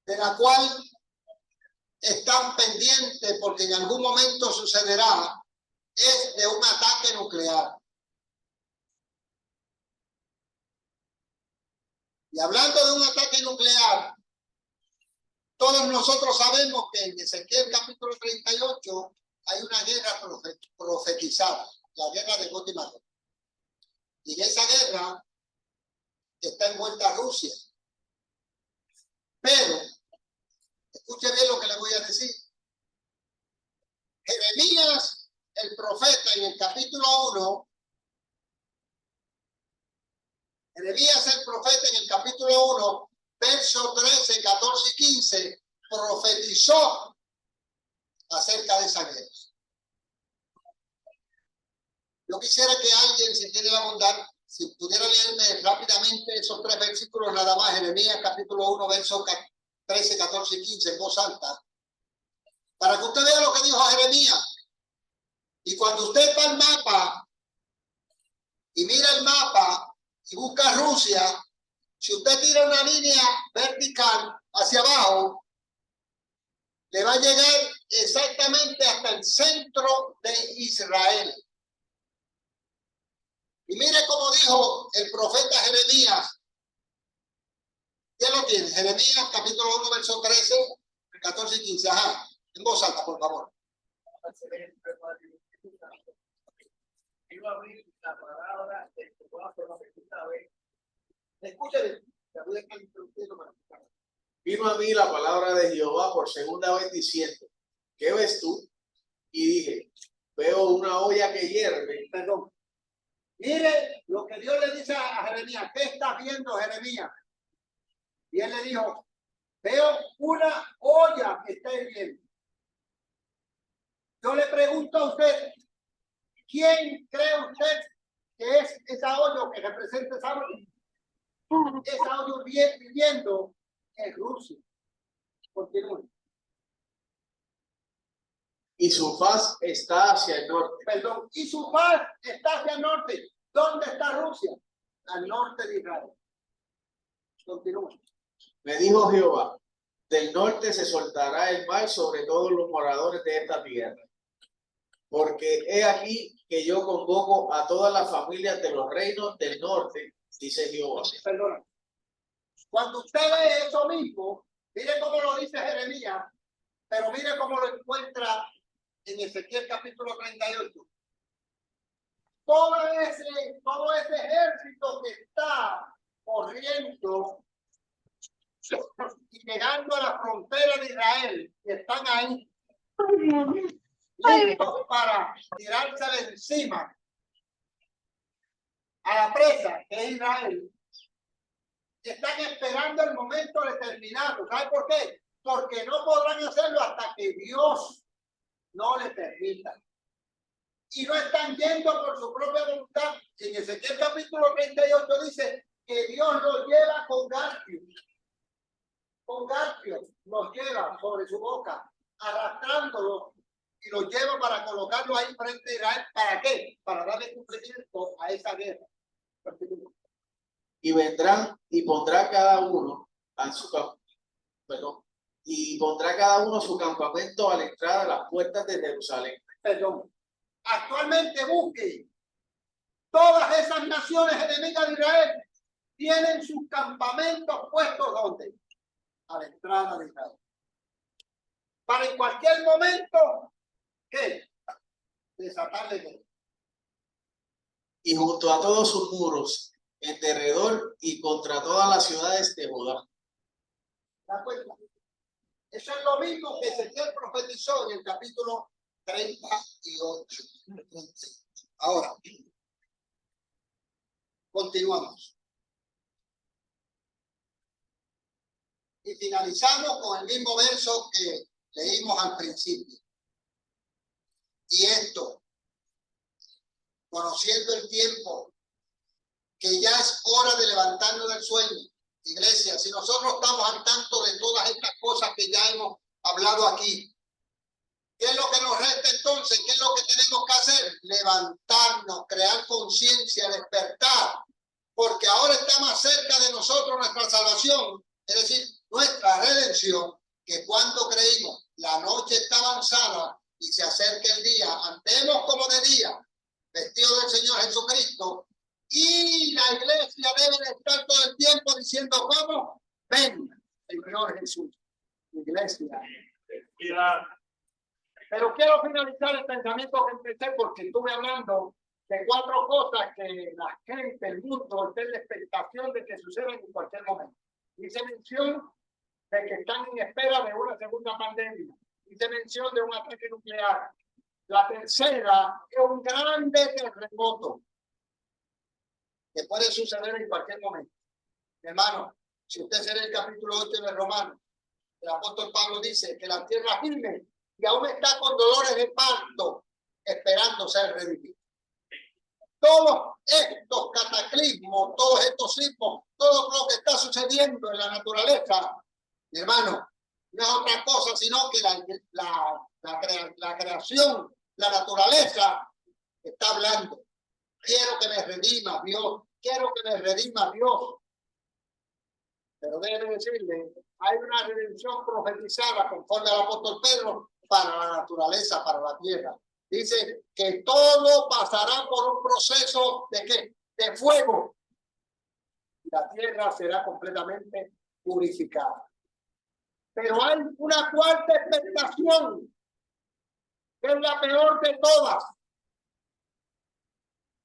de la cual están pendientes porque en algún momento sucederá es de un ataque nuclear. Y hablando de un ataque nuclear, todos nosotros sabemos que en Ezequiel capítulo 38 hay una guerra profetizada, la guerra de Gog y Magog. Y en esa guerra está envuelta Rusia. Pero, escuche bien lo que le voy a decir. Jeremías, el profeta, en el capítulo 1, Jeremías, el profeta, en el capítulo 1, verso 13, 14 y 15, profetizó acerca de esa guerra. Yo quisiera que alguien, si tiene la bondad, si pudiera leerme rápidamente esos 3 versículos nada más, Jeremías capítulo 1, versos 13, 14 y 15 en voz alta, para que usted vea lo que dijo Jeremías. Y cuando usted va al mapa y mira el mapa y busca Rusia, si usted tira una línea vertical hacia abajo, le va a llegar exactamente hasta el centro de Israel. Y mire cómo dijo el profeta Jeremías. ¿Quién lo tiene? Jeremías capítulo 1, verso 13, 14 y 15. Ajá, en voz alta, por favor.
Iba a abrir la palabra de Jehová por la segunda vez. Escúchale.
Vino a mí la palabra de Jehová por segunda vez diciendo, ¿qué ves tú? Y dije, veo una olla que hierve.
Perdón. Mire lo que Dios le dice a Jeremías. ¿Qué está viendo Jeremías? Y él le dijo, veo una olla que está hirviendo. Yo le pregunto a usted, ¿quién cree usted que es esa olla que representa esa olla? Esa olla hirviendo en Rusia. Continúe.
Y su faz está hacia el norte.
Perdón, y su faz está hacia el norte. ¿Dónde está Rusia? Al norte de Israel. Continúa.
Me dijo Jehová, del norte se soltará el mal sobre todos los moradores de esta tierra. Porque he aquí que yo convoco a todas las familias de los reinos del norte, dice Jehová.
Perdona. Cuando usted ve eso mismo, mire cómo lo dice Jeremías, pero mire cómo lo encuentra en Ezequiel capítulo 38. Todo ese ejército que está corriendo y llegando a la frontera de Israel, que están ahí, listos para tirársele encima a la presa que es Israel, están esperando el momento de terminarlo. ¿Sabe por qué? Porque no podrán hacerlo hasta que Dios no le permita. Y no están yendo por su propia voluntad. En Ezequiel capítulo 38 dice que Dios los lleva con garfio. Con garfio los lleva sobre su boca, arrastrándolo y los lleva para colocarlo ahí frente a Israel. ¿Para qué? Para darle cumplimiento a esa guerra.
Y vendrán y pondrá cada uno a su y pondrá cada uno su campamento a la entrada de las puertas de Jerusalén.
Perdón. Actualmente busque todas esas naciones enemigas de Israel tienen sus campamentos puestos ¿dónde? A la entrada de Israel. Para en cualquier momento, ¿qué? Desatarle guerra.
Y junto a todos sus muros, en derredor y contra todas las ciudades de Judá.
¿Da cuenta? Eso es lo mismo que Ezequiel profetizó en el capítulo 38. Ahora, continuamos. Y finalizamos con el mismo verso que leímos al principio. Y esto, conociendo el tiempo, que ya es hora de levantarnos del sueño. Iglesia, si nosotros estamos al tanto de todas estas cosas que ya hemos hablado aquí, ¿qué es lo que nos resta entonces? ¿Qué es lo que tenemos que hacer? Levantarnos, crear conciencia, despertar, porque ahora está más cerca de nosotros nuestra salvación, es decir, nuestra redención, que cuando creímos, la noche está avanzada y se acerca el día, andemos como de día, vestido del Señor Jesucristo, y la iglesia debe de estar todo el tiempo diciendo, ¿cómo? Ven, Señor Jesús, iglesia. Pero quiero finalizar el pensamiento que empecé porque estuve hablando de 4 cosas que la gente, el mundo, está en la expectación de que sucedan en cualquier momento. Hice mención de que están en espera de una segunda pandemia. Hice mención de un ataque nuclear. La tercera es un grande terremoto que puede suceder en cualquier momento. Hermano, Si usted se lee el capítulo 8 de Romanos, el apóstol Pablo dice que la tierra gime y aún está con dolores de parto, esperando ser redimida. Todos estos cataclismos, todos estos sismos, todo lo que está sucediendo en la naturaleza, mi hermano, no es otra cosa sino que la creación, la naturaleza está hablando. Quiero que me redima Dios, quiero que me redima Dios. Pero déjeme decirle, hay una redención profetizada conforme al apóstol Pedro para la naturaleza, para la tierra. Dice que todo pasará por un proceso de ¿qué? De fuego. La tierra será completamente purificada. Pero hay una cuarta expectación, que es la peor de todas.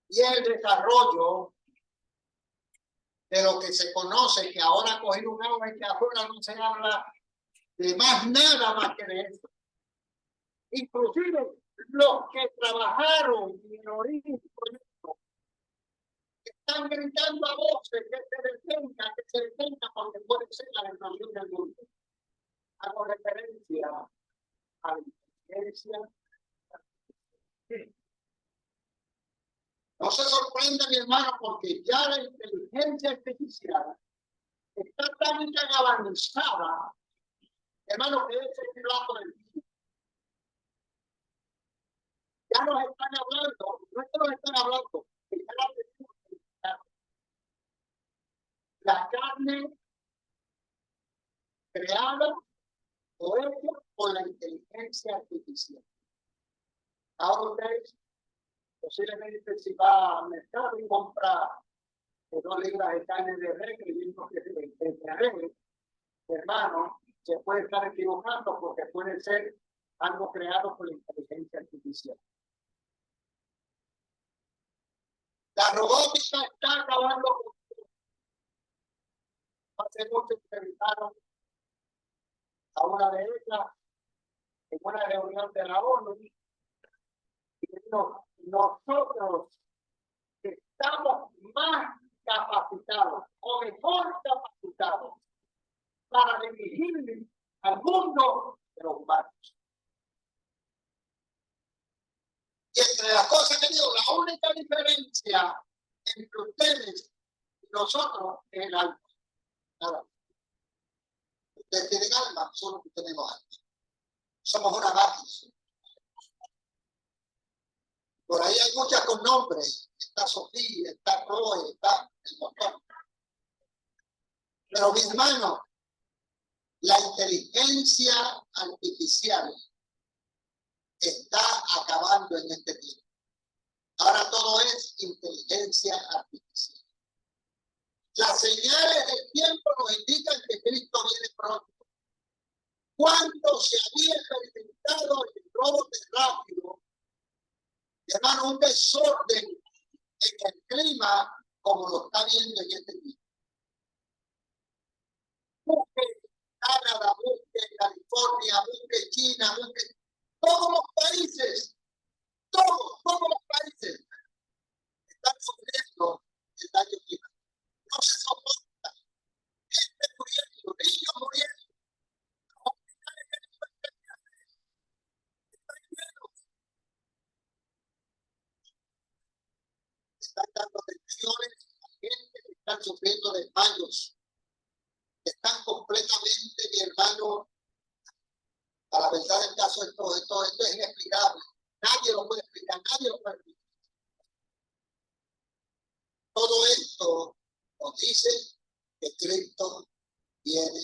Y el desarrollo de lo que se conoce, que ahora ha cogido un auge que afuera no se habla de más nada más que de eso. Inclusive los que trabajaron en el origen del proyecto están gritando a voces que se detenga porque puede ser la destrucción del mundo. Hago referencia a la inteligencia. No se sorprenda, mi hermano, porque ya la inteligencia artificial está tan avanzada, hermano, que es el plato del día. Ya nos están hablando, no es que nos están hablando, la carne creada o hecha por la inteligencia artificial. Ahora ustedes posiblemente si va al mercado y compra 2 libras de carne de res, creyendo que es de res, hermano, se puede estar equivocando porque puede ser algo creado por la inteligencia artificial. La robótica está acabando con todo. Hace mucho entrevistaron a una de ellas en una reunión de la ONU y nosotros estamos más capacitados o mejor capacitados para dirigir al mundo de los humanos. Y entre las cosas que digo, la única diferencia entre ustedes y nosotros es el alma. Nada. Ustedes tienen alma, nosotros tenemos alma. Somos una máquina. Por ahí hay muchas con nombres. Está Sofía, está Chloe, está el montón. Pero mis hermanos, la inteligencia artificial está acabando en este tiempo. Ahora todo es inteligencia artificial. Las señales del tiempo nos indican que Cristo viene pronto. Cuando se había experimentado el globo terráqueo, hermano, un desorden en el clima como lo está viendo en este tiempo. Busque Canadá, busque California, busque China, busque todos los países, todos los países están sufriendo el daño climático. No se soporta. Gente muriendo, niños muriendo. Están dando tensiones a gente que están sufriendo desmayos. Están completamente, mi hermano, a la verdad del caso, esto es inexplicable. Nadie lo puede explicar, nadie lo puede explicar. Todo esto nos dice que Cristo viene